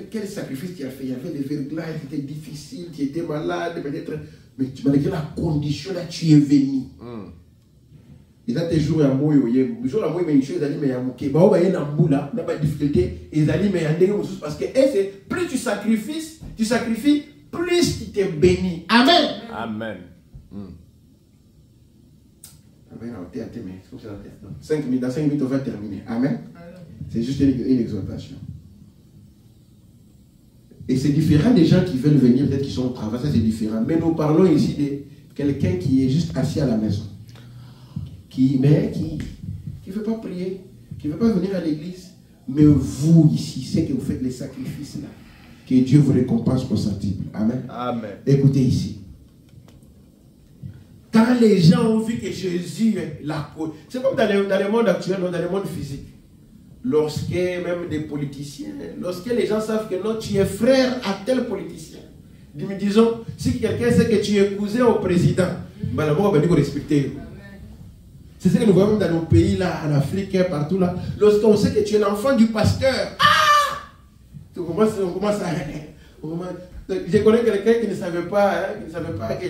Quel sacrifice tu as fait? Il y avait les verglas, c'était difficile, tu étais malade, peut-être. Mais tu m'as dit la condition là, tu es venu. Et là, tes jours à moi, les jours à moi, mais ils allaient, mais il y a mouké. Bah, on va y aller dans là, on n'a pas de difficulté. Ils allaient, mais il y a des choses. Parce que plus tu sacrifies, plus tu t'es béni. Amen. Amen. Dans 5 minutes, on va terminer. Amen. C'est juste une exhortation. Et c'est différent des gens qui veulent venir, peut-être qui sont au travail, ça c'est différent. Mais nous parlons ici de quelqu'un qui est juste assis à la maison. Qui ne veut pas prier, qui ne veut pas venir à l'église. Mais vous ici, c'est que vous faites les sacrifices là. Que Dieu vous récompense pour sa Bible. Amen. Amen. Écoutez ici. Quand les gens ont vu que Jésus est là, c'est comme dans le monde actuel, dans le monde physique. Lorsque même des politiciens, lorsque les gens savent que non, tu es frère à tel politicien. Disons, si quelqu'un sait que tu es cousin au président, ben d'abord on va dire respecter. C'est ce que nous voyons dans nos pays là, en Afrique, partout là. Lorsqu'on sait que tu es l'enfant du pasteur, On commence à... Je connais quelqu'un qui ne savait pas, que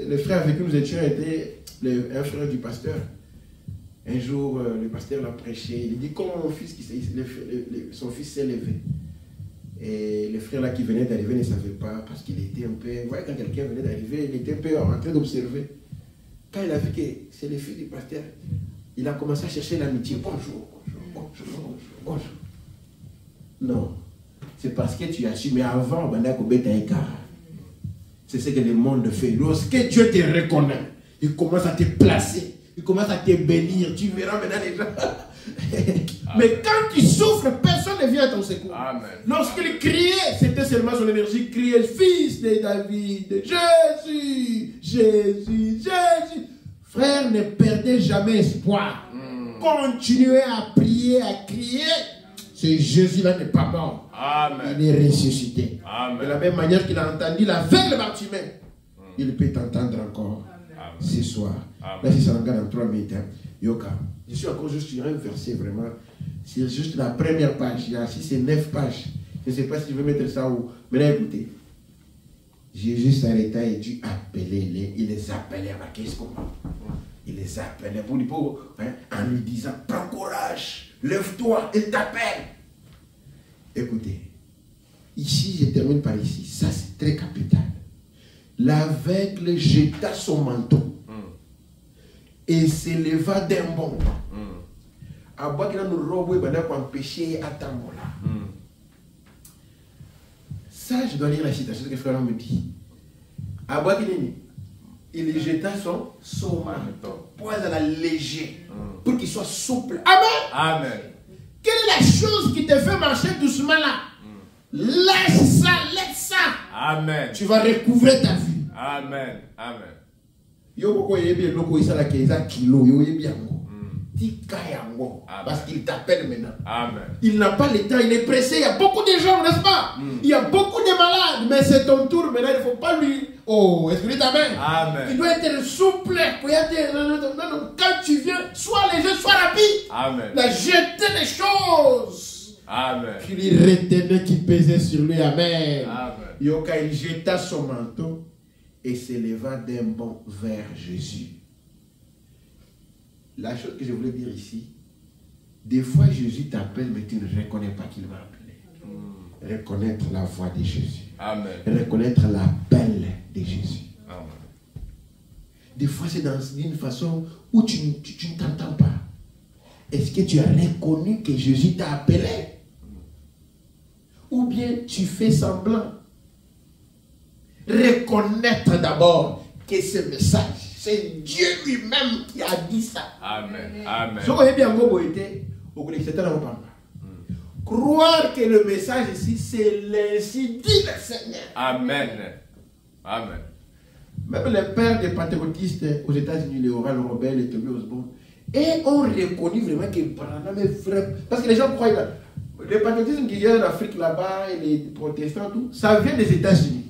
le frère avec qui nous étions était un frère du pasteur. Un jour, le pasteur l'a prêché. Il dit comment mon fils, son fils s'est levé. Et le frère là qui venait d'arriver ne savait pas parce qu'il était un peu... Vous voyez, quand quelqu'un venait d'arriver, il était un peu en train d'observer. Quand il a vu que c'est le fils du pasteur, il a commencé à chercher l'amitié. Bonjour. Non. C'est parce que tu as su, mais avant, c'est ce que le monde fait. Lorsque Dieu te reconnaît, il commence à te placer, il commence à te bénir. Tu verras maintenant les gens. Mais quand tu souffres, personne ne vient à ton secours. Amen. Lorsqu'il criait, c'était seulement son énergie. Criait, fils de David, Jésus, Jésus, Jésus. Frère, ne perdez jamais espoir. Continuez à prier, à crier. Ce Jésus-là n'est pas mort. Amen. Il est ressuscité. Amen. De la même manière qu'il a entendu l'aveugle Bartimée, il peut t'entendre encore ce soir. Amen. Là, si ça regarde en 3 minutes, Yoka, je suis encore juste sur un verset vraiment. C'est juste la première page. Il y a 6 et 9 pages. Je ne sais pas si je vais mettre ça où. Maintenant, écoutez. Jésus s'arrêta et Dieu appelait il les appelait. Qu'est-ce qu'on va? Il les appelait en lui disant, prends courage, lève-toi, il t'appelle. Écoutez, ici, je termine par ici. Ça, c'est très capital. L'aveugle jeta son manteau et s'éleva d'un bond. Ça, je dois lire la citation que le frère me dit. Il jeta son manteau pour être la léger, pour qu'il soit souple. Amen. Amen. Quelle est la chose qui te fait marcher doucement là? Laisse ça, laisse ça. Amen. Tu vas recouvrir ta vie. Amen. Amen. Parce qu'il t'appelle maintenant. Amen. Il n'a pas le temps, il est pressé. Il y a beaucoup de gens, n'est-ce pas? Il y a beaucoup de malades, mais c'est ton tour maintenant. Il ne faut pas lui. Oh, est-ce que tu t'amènes? Amen. Il doit être souple. Quand tu viens, sois léger, sois rapide. Amen. La jeter les choses. Amen. Puis il retenait qui pesait sur lui. Amen. Amen. Yoka, il jeta son manteau et s'éleva d'un bond vers Jésus. La chose que je voulais dire ici, des fois Jésus t'appelle, mais tu ne reconnais pas qu'il m'a appelé. Reconnaître la voix de Jésus. Amen. Reconnaître l'appel de Jésus. Amen. Des fois, c'est dans une façon où tu ne t'entends pas. Est-ce que tu as reconnu que Jésus t'a appelé? Ou bien tu fais semblant? Reconnaître d'abord que ce message, c'est Dieu lui-même qui a dit ça. Amen. Amen. Croire que le message ici, c'est l'ainsi dit le Seigneur. Amen. Amen. Même les pères des pentecôtistes aux États-Unis, les Oral Robert, les Tommy Osborne, et ont reconnu vraiment que Branham est vrai. Parce que les gens croient que les pentecôtistes qui viennent en Afrique là-bas, et les protestants, tout, ça vient des États-Unis.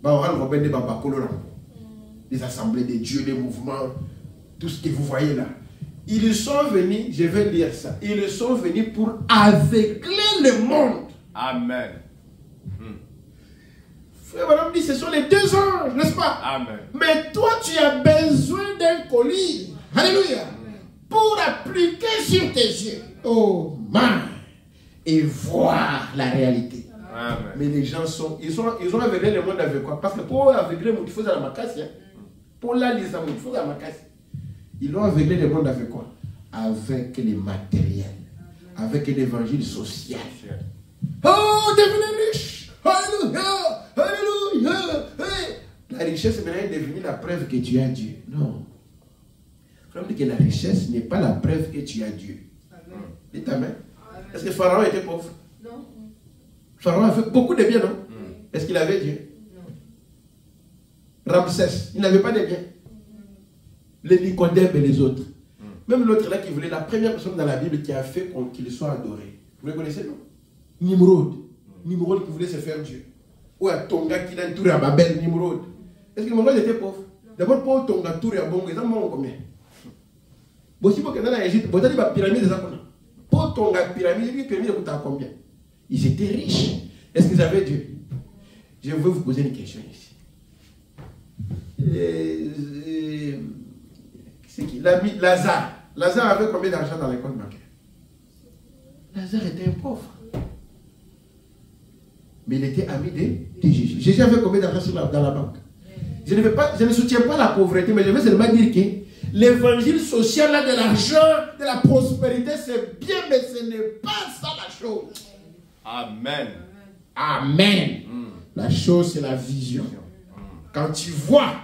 Oral Robert n'est pas les assemblées de Dieu, les mouvements, tout ce que vous voyez là. Ils sont venus, je vais lire ça, ils sont venus pour aveugler le monde. Amen. Frère Madame dit, ce sont les 2 anges, n'est-ce pas? Amen. Mais toi, tu as besoin d'un collier. Alléluia. Pour appliquer sur tes yeux. Oh, man. Et voir la réalité. Amen. Mais les gens ils ont aveuglé le monde avec quoi? Parce que pour aveugler le monde, il faut la macasse. Pour la lire, il faut la macasse. Ils ont aveuglé le monde avec quoi? Avec les matériels. Avec l'évangile social. Oh, devenez riche. Alléluia. Alléluia. Hey. La richesse maintenant est devenue la preuve que tu as Dieu. Non. Il faut dire que la richesse n'est pas la preuve que tu as Dieu. Dites amen. Est-ce que Pharaon était pauvre? Non. Pharaon avait beaucoup de biens, non? Est-ce qu'il avait Dieu? Non. Ramsès, il n'avait pas de biens. Les Nicodème et les autres. Même l'autre là qui voulait, la première personne dans la Bible qui a fait qu'il soit adoré. Vous le connaissez, non? Nimrod. Nimrod qui voulait se faire Dieu. Ou à Tonga qui a entouré à Babel, Nimrod. Est-ce que Nimrod était pauvre? D'abord, pour Tonga, Touré à Bongo, ils ont mangé combien? Bon, si vous êtes dans l'Égypte, vous avez des pyramides, pour Tonga, pyramide, les pyramides coûtent combien? Ils étaient riches. Est-ce qu'ils avaient Dieu? Je veux vous poser une question ici. C'est qui? L'ami Lazare. Lazare avait combien d'argent dans les comptes bancaires? Lazare était un pauvre. Mais il était ami de Jésus. Jésus avait combien d'argent dans la banque? Je ne soutiens pas la pauvreté, mais je veux seulement dire que l'évangile social là, de l'argent, de la prospérité, c'est bien, mais ce n'est pas ça la chose. Amen. Amen. La chose, c'est la vision. Quand tu vois,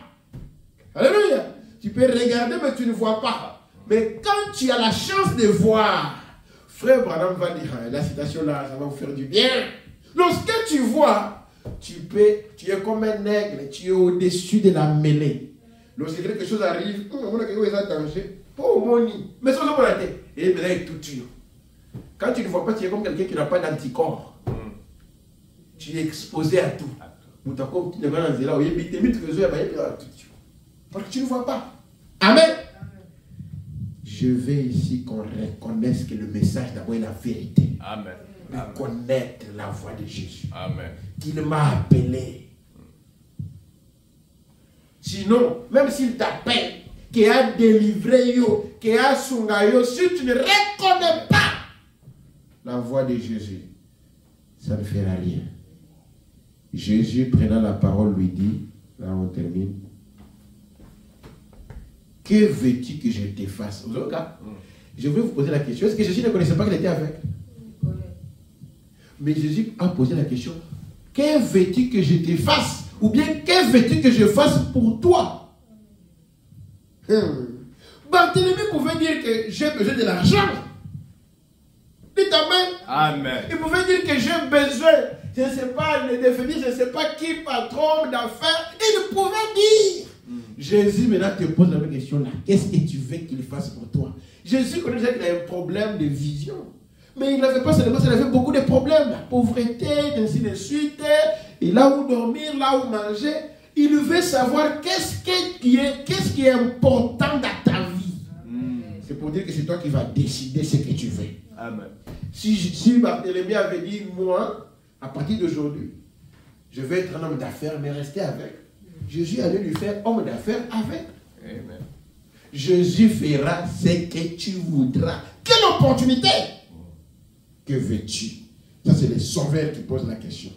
alléluia, tu peux regarder, mais tu ne vois pas. Mais quand tu as la chance de voir, frère Branham va dire, la citation là, ça va vous faire du bien. Lorsque tu vois, tu es comme un aigle, tu es au-dessus de la mêlée. Lorsque quelque chose arrive, on a quelque chose à danger, pas au moni, mais sans la tête, et bien là, il tout tue. Quand tu ne vois pas, tu es comme quelqu'un qui n'a pas d'anticorps. Tu es exposé à tout. Parce que tu ne vois pas. Amen. Je veux ici qu'on reconnaisse que le message d'abord est la vérité. Amen. Reconnaître la voix de Jésus. Amen. Qu'il m'a appelé. Sinon, même s'il t'appelle, qu'il a délivré, qu'il a sungayo, si tu ne reconnais pas la voix de Jésus, ça ne fera rien. Jésus, prenant la parole, lui dit, là on termine, que veux-tu que je te fasse? Je vais vous poser la question, est-ce que Jésus ne connaissait pas qu'il était aveugle? Mais Jésus a posé la question, que veux-tu que je te fasse? Ou bien, que veux-tu que je fasse pour toi? Barthélemy pouvait dire que j'ai besoin de l'argent. Dites amen. Amen. Il pouvait dire que j'ai besoin, je ne sais pas, le définir, je ne sais pas qui, patron d'affaires. Il pouvait dire. Jésus maintenant te pose la même question là. Qu'est-ce que tu veux qu'il fasse pour toi? Jésus connaissait qu'il a un problème de vision. Mais il n'avait pas seulement, il avait beaucoup de problèmes. La pauvreté, ainsi de suite. Et là où dormir, là où manger. Il veut savoir qu'est-ce qui est important dans ta vie. C'est pour dire que c'est toi qui vas décider ce que tu veux. Amen. Si Barthélemy avait dit, moi, à partir d'aujourd'hui, je vais être un homme d'affaires, mais rester avec. Jésus allait lui faire homme d'affaires avec. Amen. Jésus fera ce que tu voudras. Quelle opportunité! Que veux-tu? Ça, c'est les sauveurs qui posent la question.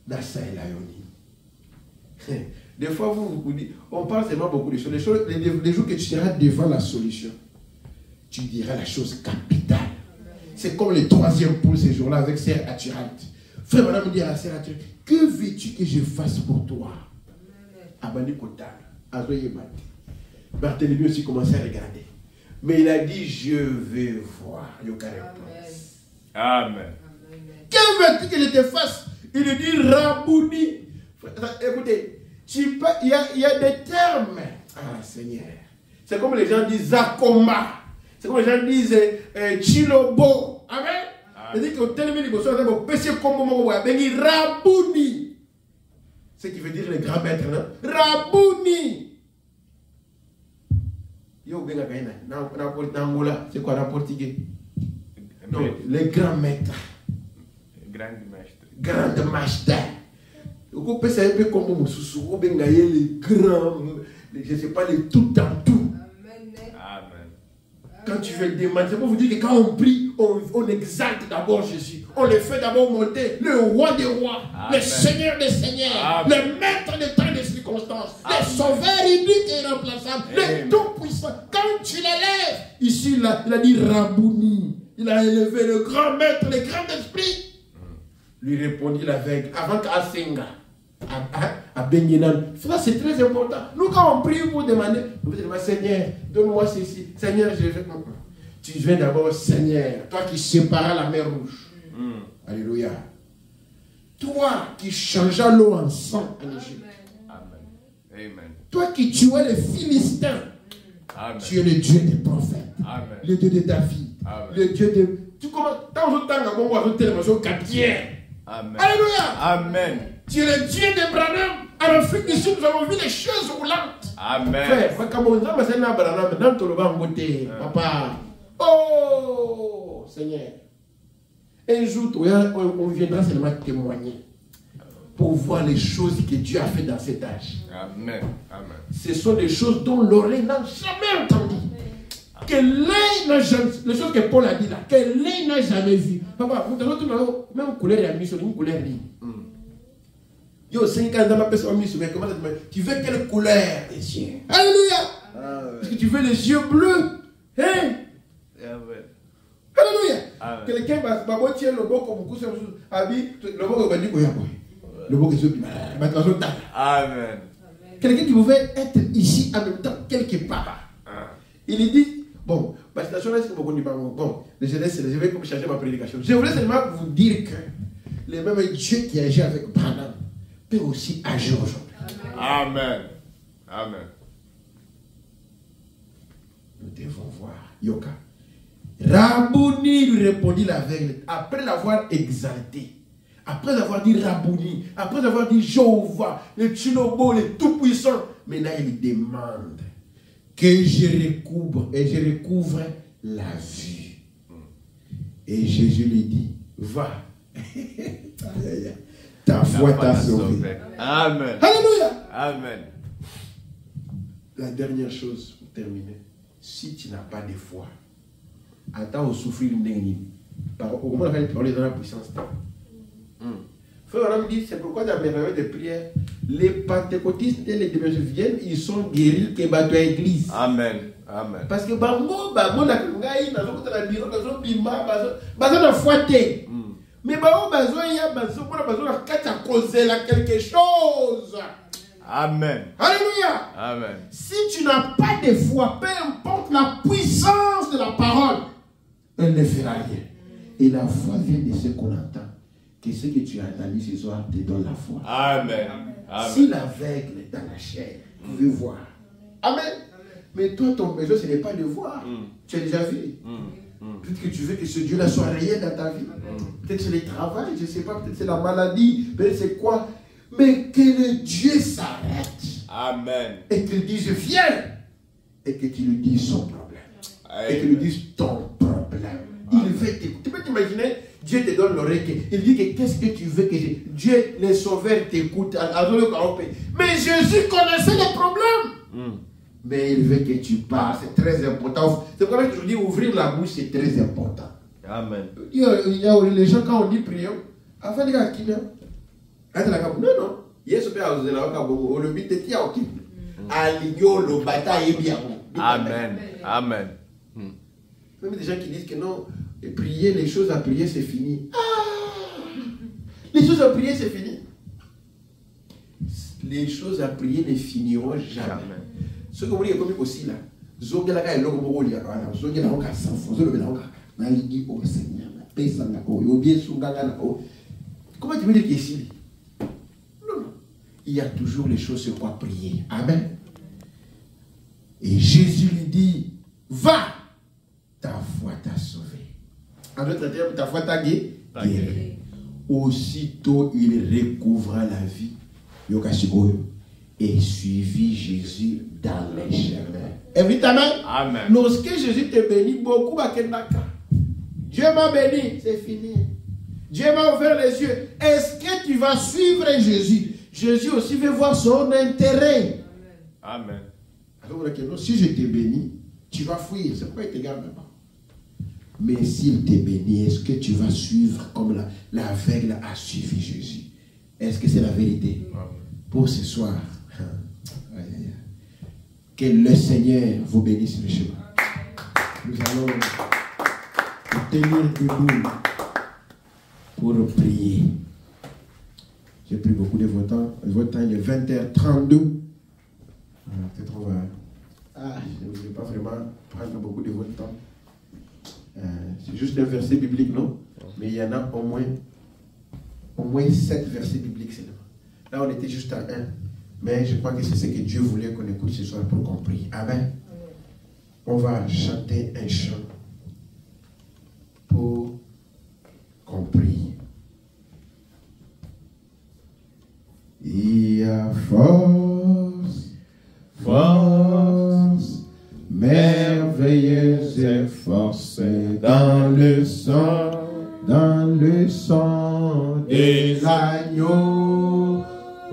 Nassa et Layoni. Des fois, vous dites, on parle tellement beaucoup de choses. Les jours que tu seras devant la solution, tu diras la chose capitale. C'est comme le troisième pôle ces jours-là avec Sœur Attirante. Frère, madame me dit à Sœur Attirante, que veux-tu que je fasse pour toi? Abani Kotal, Azoye Mati. Barthélemy aussi commençait à regarder. Mais il a dit, je veux voir. Amen. Que veux-tu que je te fasse? Il dit Rabouni. Écoutez, il y a des termes. Ah Seigneur. C'est comme les gens disent Zakoma. C'est comme les gens disent Chilobo. Amen. C'est-à-dire qu'au terme, il faut faire Rabouni. Ce qui veut dire le grand maître. Rabouni. C'est quoi en portugais? Non, les grands maîtres. Grand maître. Vous pouvez savoir un peu comme vous soussou, les grands, je ne sais pas, les tout en tout. Amen. Quand tu veux demander, c'est pour vous dire que quand on prie, on exalte d'abord Jésus. On le fait d'abord monter, le roi des rois, le seigneur des seigneurs, le maître des temps et des circonstances, le sauveur unique et irremplaçable, le tout-puissant. Quand tu l'élèves, ici il a dit Rabouni. Il a élevé le grand maître, le grand esprit. Lui répondit l'aveugle, avant qu'à Senga, à Benyenan. Ça, c'est très important. Nous, quand on prie pour demander, vous dites, Seigneur, donne-moi ceci. Seigneur, je vais. Tu viens d'abord, Seigneur, toi qui séparas la mer rouge. Alléluia. Toi qui changeas l'eau en sang en Égypte. Amen. Amen. Toi qui tuais les Philistins. Amen. Tu es le Dieu des prophètes. Amen. Le Dieu de David. Amen. Le Dieu de. Tu commences. Tant que tu as un bon oiseau, tu es le Amen. Alléluia. Amen. Tu es le Dieu d'Abraham. En Afrique du Sud, nous avons vu les choses roulantes. Amen. Frère, quand on a un Abraham, dans le bas côté, papa. Oh, Seigneur. Un jour, on viendra seulement témoigner pour voir les choses que Dieu a fait dans cet âge. Amen. Amen. Ce sont des choses dont l'oreille n'a jamais entendu. Que l'œil n'a jamais, les choses que Paul a dit là, que l'œil n'a jamais vu. Papa, vous avez même couleur et mission, une couleur libre. Yo, 5 ans dans ma personne, comment tu veux quelle couleur des yeux? Alléluia! Est-ce que tu veux les yeux bleus? Hein? Amen. Alléluia! Amen. Quelqu'un va tirer le beau comme beaucoup de choses. Le beau va dire quoi? Le beau qui se dit, Amen. quelqu'un qui pouvait être ici en même temps, quelque part. Il dit, bon, ma situation est-ce que vous connaissez pas? Bon, je vais comme changer ma prédication. Je voulais seulement vous dire que le même Dieu qui agit avec Branham peut aussi agir aujourd'hui. Amen. Amen. Nous devons voir. Yoka. Rabouni lui répondit l'aveugle après l'avoir exalté. Après avoir dit Rabouni, après avoir dit Jéhovah, le Tchilobo, le Tout-Puissant, maintenant il demande que je recouvre la vue. Et Jésus lui dit, va. Ta foi t'a sauvé. Amen. Alléluia. Amen. La dernière chose pour terminer, si tu n'as pas de foi, attends au souffrir une dernière. Au moment où on parle dans la puissance. Frère, on me dit, c'est pourquoi dans mes réveils de prière, les pentecôtistes et les dimanches viennent, ils sont guéris que dans l'église. Amen. Amen. Parce que bango na kangai na zoko na biro na zo bima bazo na foité. Mais bango bazo ya bazo na kata kozela quelque chose. Amen. Alléluia. Amen. Si tu n'as pas de foi, peu importe la puissance de la parole, elle ne fera rien. Et la foi vient de ce qu'on entend. Que ce que tu as entendu ce soir te donne la foi. Amen. Amen. Si l'aveugle dans la chair veut voir. Amen. Mais toi, ton besoin, ce n'est pas de voir. Tu as déjà vu. Peut-être que tu veux que ce Dieu-là soit réel dans ta vie. Peut-être c'est le travail, je ne sais pas. Peut-être c'est la maladie. Peut-être c'est quoi. Mais que le Dieu s'arrête. Amen. Et qu'il dise viens. Et que tu lui dises son problème. Amen. Et qu'il lui dise ton problème. Il veut t'écouter. Tu peux t'imaginer, Dieu te donne l'oreille. Il dit que qu'est-ce que tu veux que je... Dieu, le sauveur, t'écoute. Mais Jésus connaissait les problèmes. Mais il veut que tu parles. C'est très important. C'est pour ça que je dis ouvrir la bouche, c'est très important. Amen. Il y a les gens, quand on dit prière, afin de gars qui non, non. Yesu peut avoir le but de tia ok. Aligno le bataille est bien. Amen. Amen. Même des gens qui disent que non, prier, les choses à prier, c'est fini. Les choses à prier, c'est fini. Les choses à prier ne finiront jamais. Ce que vous voulez comme aussi là. Zogelaka et logo lia kana. Zogela oka sanfo, zogela oka. Na ligi au Seigneur, na pesa na o, yo bien sunganga na o. Comment tu veux dire qu'ici? Non. Il y a toujours les choses sur quoi prier. Amen. Et Jésus lui dit, va, ta foi t'a sauvé. En d'autres termes, ta foi t'a guéri. Aussitôt, il recouvra la vie. Et suivit Jésus dans les chemins. Évidemment, Amen. lorsque Jésus te bénit, beaucoup va Dieu m'a béni, c'est fini. Dieu m'a ouvert les yeux. Est-ce que tu vas suivre Jésus? Jésus aussi veut voir son intérêt. Amen. Alors, si je te bénis, tu vas fuir. C'est pourquoi il te garde là-bas. Mais s'il te bénit, est-ce que tu vas suivre comme l'aveugle a suivi Jésus? Est-ce que c'est la vérité? Pour ce soir, que le Seigneur vous bénisse le chemin. Nous allons nous tenir debout pour prier. J'ai pris beaucoup de votre temps. Votre temps il est 20h32. Peut-être on va... je ne vais pas vraiment prendre beaucoup de votre temps. C'est juste un verset biblique, non? Mais il y en a au moins 7 versets bibliques seulement. Là, on était juste à 1. Mais je crois que c'est ce que Dieu voulait qu'on écoute ce soir pour qu'on prie. Amen. On va chanter un chant pour qu'on prie. Il y a force, force, merveilleuse et force dans le sang, dans le sang de l'agneau.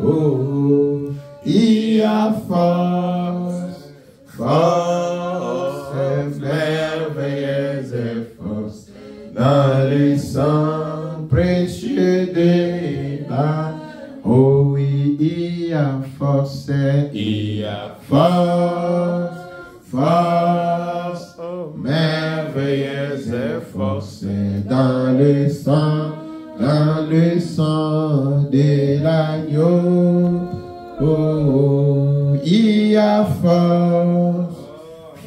Oh, il y a force, force merveilleuse et force dans le sang précieux de l'agneau. Oh oui, il y a force, Il y a force, force merveilleuse et force dans le sang de l'agneau. Oh, il y a force,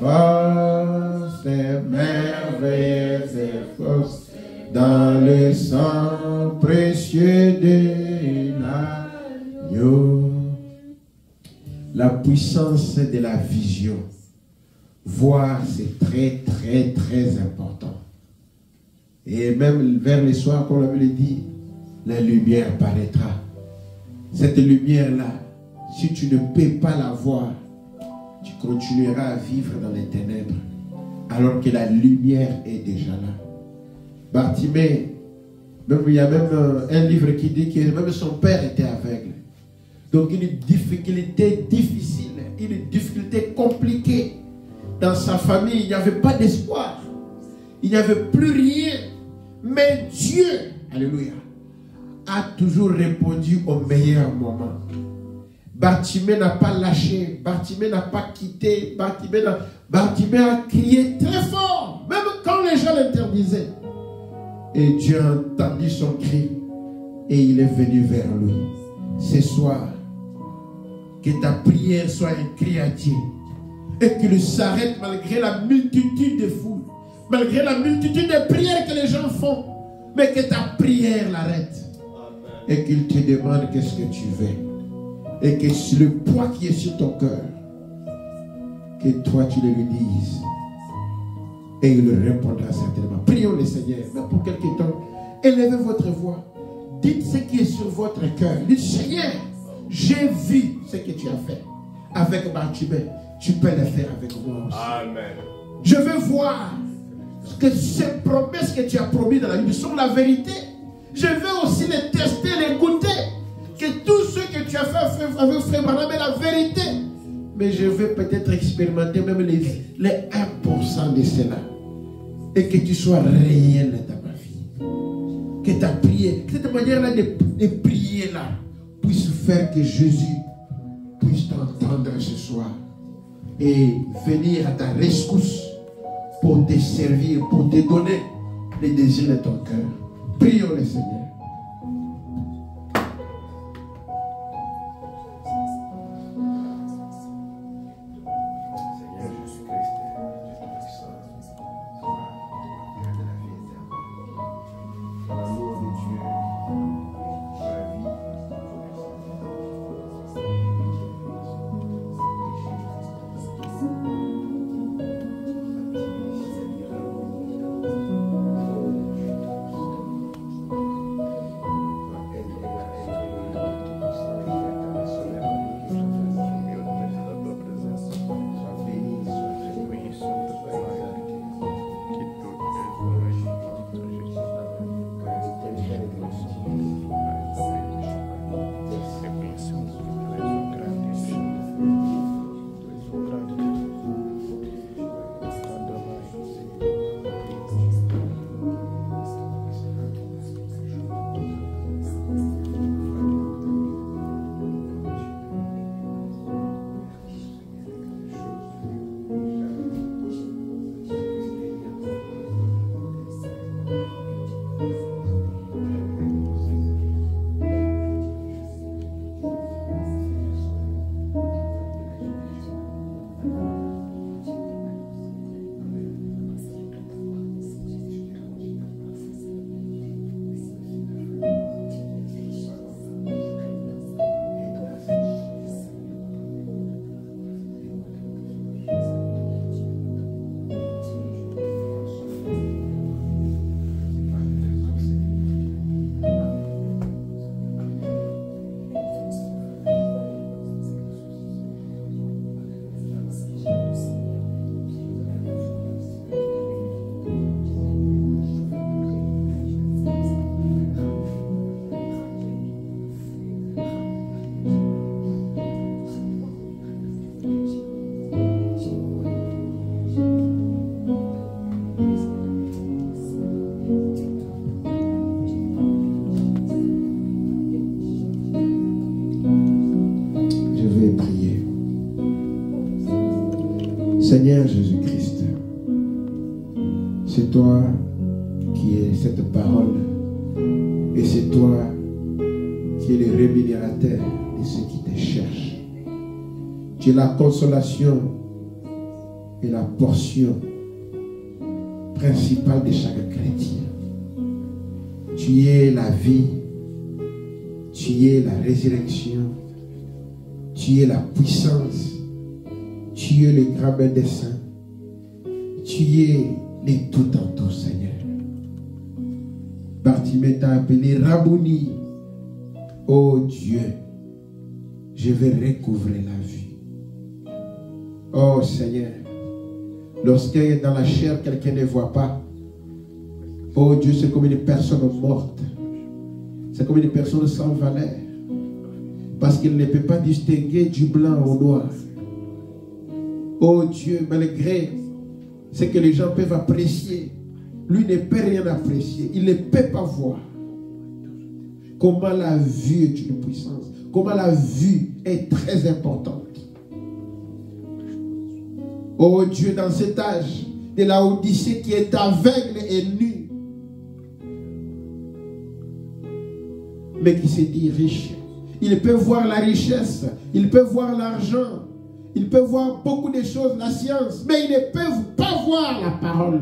force merveilleuse et force dans le sang précieux de l'agneau. La puissance de la vision. Voir, c'est très, très, très important. Et même vers le soir, comme la Bible dit, la lumière paraîtra. Cette lumière-là, si tu ne peux pas la voir, tu continueras à vivre dans les ténèbres, alors que la lumière est déjà là. Bartimée, il y a même un livre qui dit que même son père était aveugle. Donc une difficulté difficile, une difficulté compliquée. Dans sa famille, il n'y avait pas d'espoir. Il n'y avait plus rien. Mais Dieu, alléluia, a toujours répondu au meilleur moment. Bartimée n'a pas lâché, Bartimée n'a pas quitté, Bartimée a crié très fort, même quand les gens l'interdisaient. Et Dieu a entendu son cri et il est venu vers lui. Ce soir, que ta prière soit un cri à Dieu et qu'il s'arrête malgré la multitude de foules, malgré la multitude de prières que les gens font, mais que ta prière l'arrête et qu'il te demande qu'est-ce que tu veux et que sur le poids qui est sur ton cœur, que toi tu le lui dises et il répondra certainement. Prions le Seigneur, mais pour quelque temps, élevez votre voix, dites ce qui est sur votre cœur. Dites, Seigneur, j'ai vu ce que tu as fait avec Bartimée, tu peux le faire avec moi aussi. Amen. Je veux voir que ces promesses que tu as promis dans la Bible sont la vérité. Je veux aussi les tester, les goûter. Que tout ce que tu as fait avec Frère Branham est la vérité. Mais je veux peut-être expérimenter même les 1% de cela. Et que tu sois réel dans ma vie. Que ta prière, que cette manière-là de prier là puisse faire que Jésus puisse t'entendre ce soir. Et venir à ta rescousse pour te servir, pour te donner les désirs de ton cœur. Prions le Seigneur. Seigneur Jésus-Christ, c'est toi qui es cette parole et c'est toi qui es le rémunérateur de ceux qui te cherchent. Tu es la consolation et la portion principale de chaque chrétien. Tu es la vie, tu es la résurrection, tu es la puissance, tu es le grand dessein, tu es le tout en tout, Seigneur. Bartimée t'a appelé Rabouni. Oh Dieu, je vais recouvrer la vue. Oh Seigneur, lorsqu'il est dans la chair, quelqu'un ne voit pas. Oh Dieu, c'est comme une personne morte. C'est comme une personne sans valeur. Parce qu'il ne peut pas distinguer du blanc au noir. Oh Dieu, malgré ce que les gens peuvent apprécier, lui ne peut rien apprécier. Il ne peut pas voir comment la vue est une puissance. Comment la vue est très importante. Oh Dieu, dans cet âge de la Odyssée qui est aveugle et nu, mais qui se dit riche. Il peut voir la richesse, il peut voir l'argent, il peut voir beaucoup de choses, la science, mais il ne peut pas voir la parole,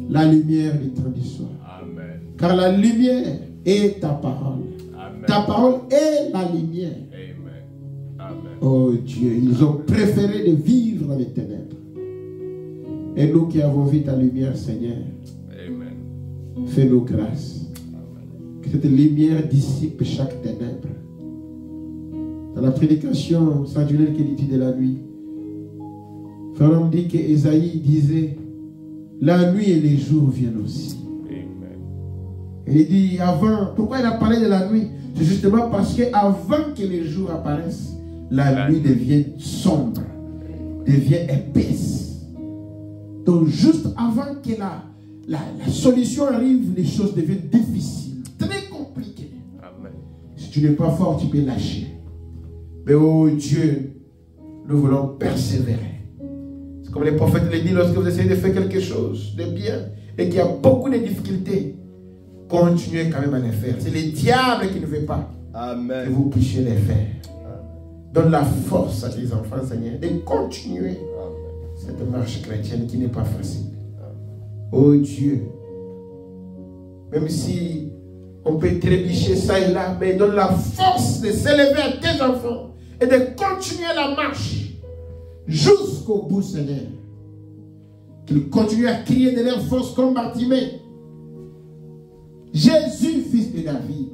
la lumière du temps du soir. Amen. Car la lumière est ta parole. Amen. Ta parole est la lumière. Amen. Amen. Oh Dieu, ils ont préféré de vivre dans les ténèbres. Et nous qui avons vu ta lumière, Seigneur, Amen. fais-nous grâce. Que cette lumière dissipe chaque ténèbre. Dans la prédication, Saint Julien qui dit de la nuit, Frère dit que Esaïe disait, la nuit et les jours viennent aussi. Amen. Et il dit avant, pourquoi il a parlé de la nuit? C'est justement parce qu'avant que les jours apparaissent, la nuit devient sombre, devient épaisse. Donc juste avant que la solution arrive, les choses deviennent difficiles, très compliquées. Amen. Si tu n'es pas fort, tu peux lâcher. Mais oh Dieu, nous voulons persévérer. C'est comme les prophètes le disent, lorsque vous essayez de faire quelque chose de bien et qu'il y a beaucoup de difficultés, continuez quand même à les faire. C'est le diable qui ne veut pas Amen. que vous puissiez les faire. Donne la force à tes enfants, Seigneur, de continuer cette marche chrétienne qui n'est pas facile. Oh Dieu, même si on peut trébucher ça et là, mais donne la force de s'élever à tes enfants et de continuer la marche jusqu'au bout, Seigneur. Qu'ils continuent à crier de leur force comme Bartimée. Jésus, fils de David.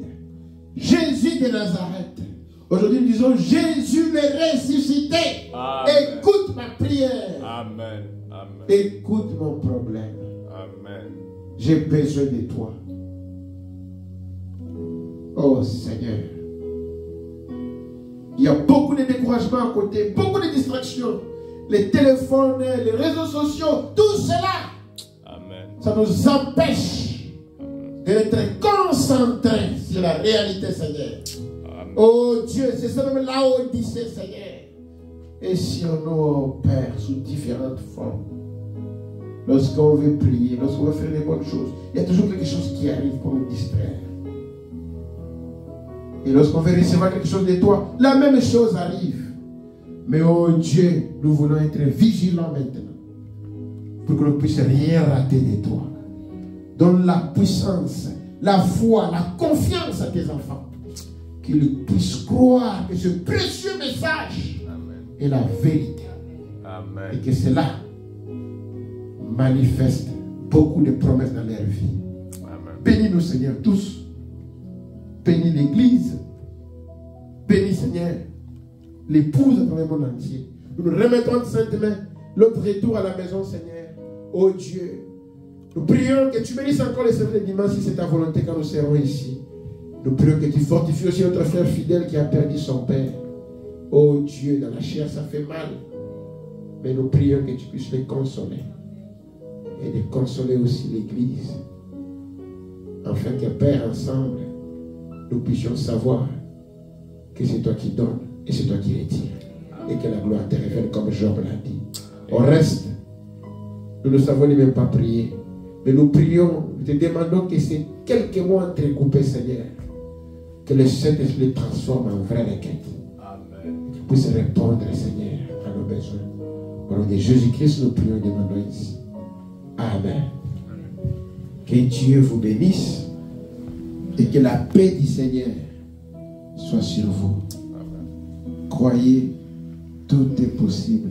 Jésus de Nazareth. Aujourd'hui, nous disons Jésus le ressuscité. Amen. Écoute ma prière. Amen. Amen. Écoute mon problème. Amen. J'ai besoin de toi. Oh Seigneur. Il y a beaucoup de découragement à côté, beaucoup de distractions. Les téléphones, les réseaux sociaux, tout cela, Amen. ça nous empêche d'être concentrés sur la réalité, Seigneur. Amen. Oh Dieu, c'est ça même la Odyssée, Seigneur. Et si on nous opère sous différentes formes, lorsqu'on veut prier, lorsqu'on veut faire les bonnes choses, il y a toujours quelque chose qui arrive pour nous distraire. Et lorsqu'on veut recevoir quelque chose de toi, la même chose arrive. Mais oh Dieu, nous voulons être vigilants maintenant, pour que nous ne puissions rien rater de toi. Donne la puissance, la foi, la confiance à tes enfants, qu'ils puissent croire que ce précieux message est la vérité. Amen. Et que cela manifeste beaucoup de promesses dans leur vie. Amen. Bénis-nous, Seigneur, tous. Bénis l'Église. Bénis, Seigneur, l'épouse à travers le monde entier. Nous nous remettons de sainte main notre retour à la maison, Seigneur. Oh Dieu, nous prions que tu bénisses encore les services de dimanche si c'est ta volonté quand nous serons ici. Nous prions que tu fortifies aussi notre frère fidèle qui a perdu son père. Oh Dieu, dans la chair ça fait mal. Mais nous prions que tu puisses les consoler. Et de consoler aussi l'Église. Afin que Père, ensemble, nous puissions savoir que c'est toi qui donnes et c'est toi qui retires. Et que la gloire te révèle comme Job l'a dit. On reste. Nous ne savons même pas prier. Mais nous prions, nous te demandons que ces quelques mots entrecoupés, Seigneur, que le Saint-Esprit les transforme en vraie requête. Amen. Qu'il puisse répondre, Seigneur, à nos besoins. Au nom de Jésus-Christ, nous prions et demandons ici. Amen. Que Dieu vous bénisse et que la paix du Seigneur soit sur vous. Amen. Croyez, tout est possible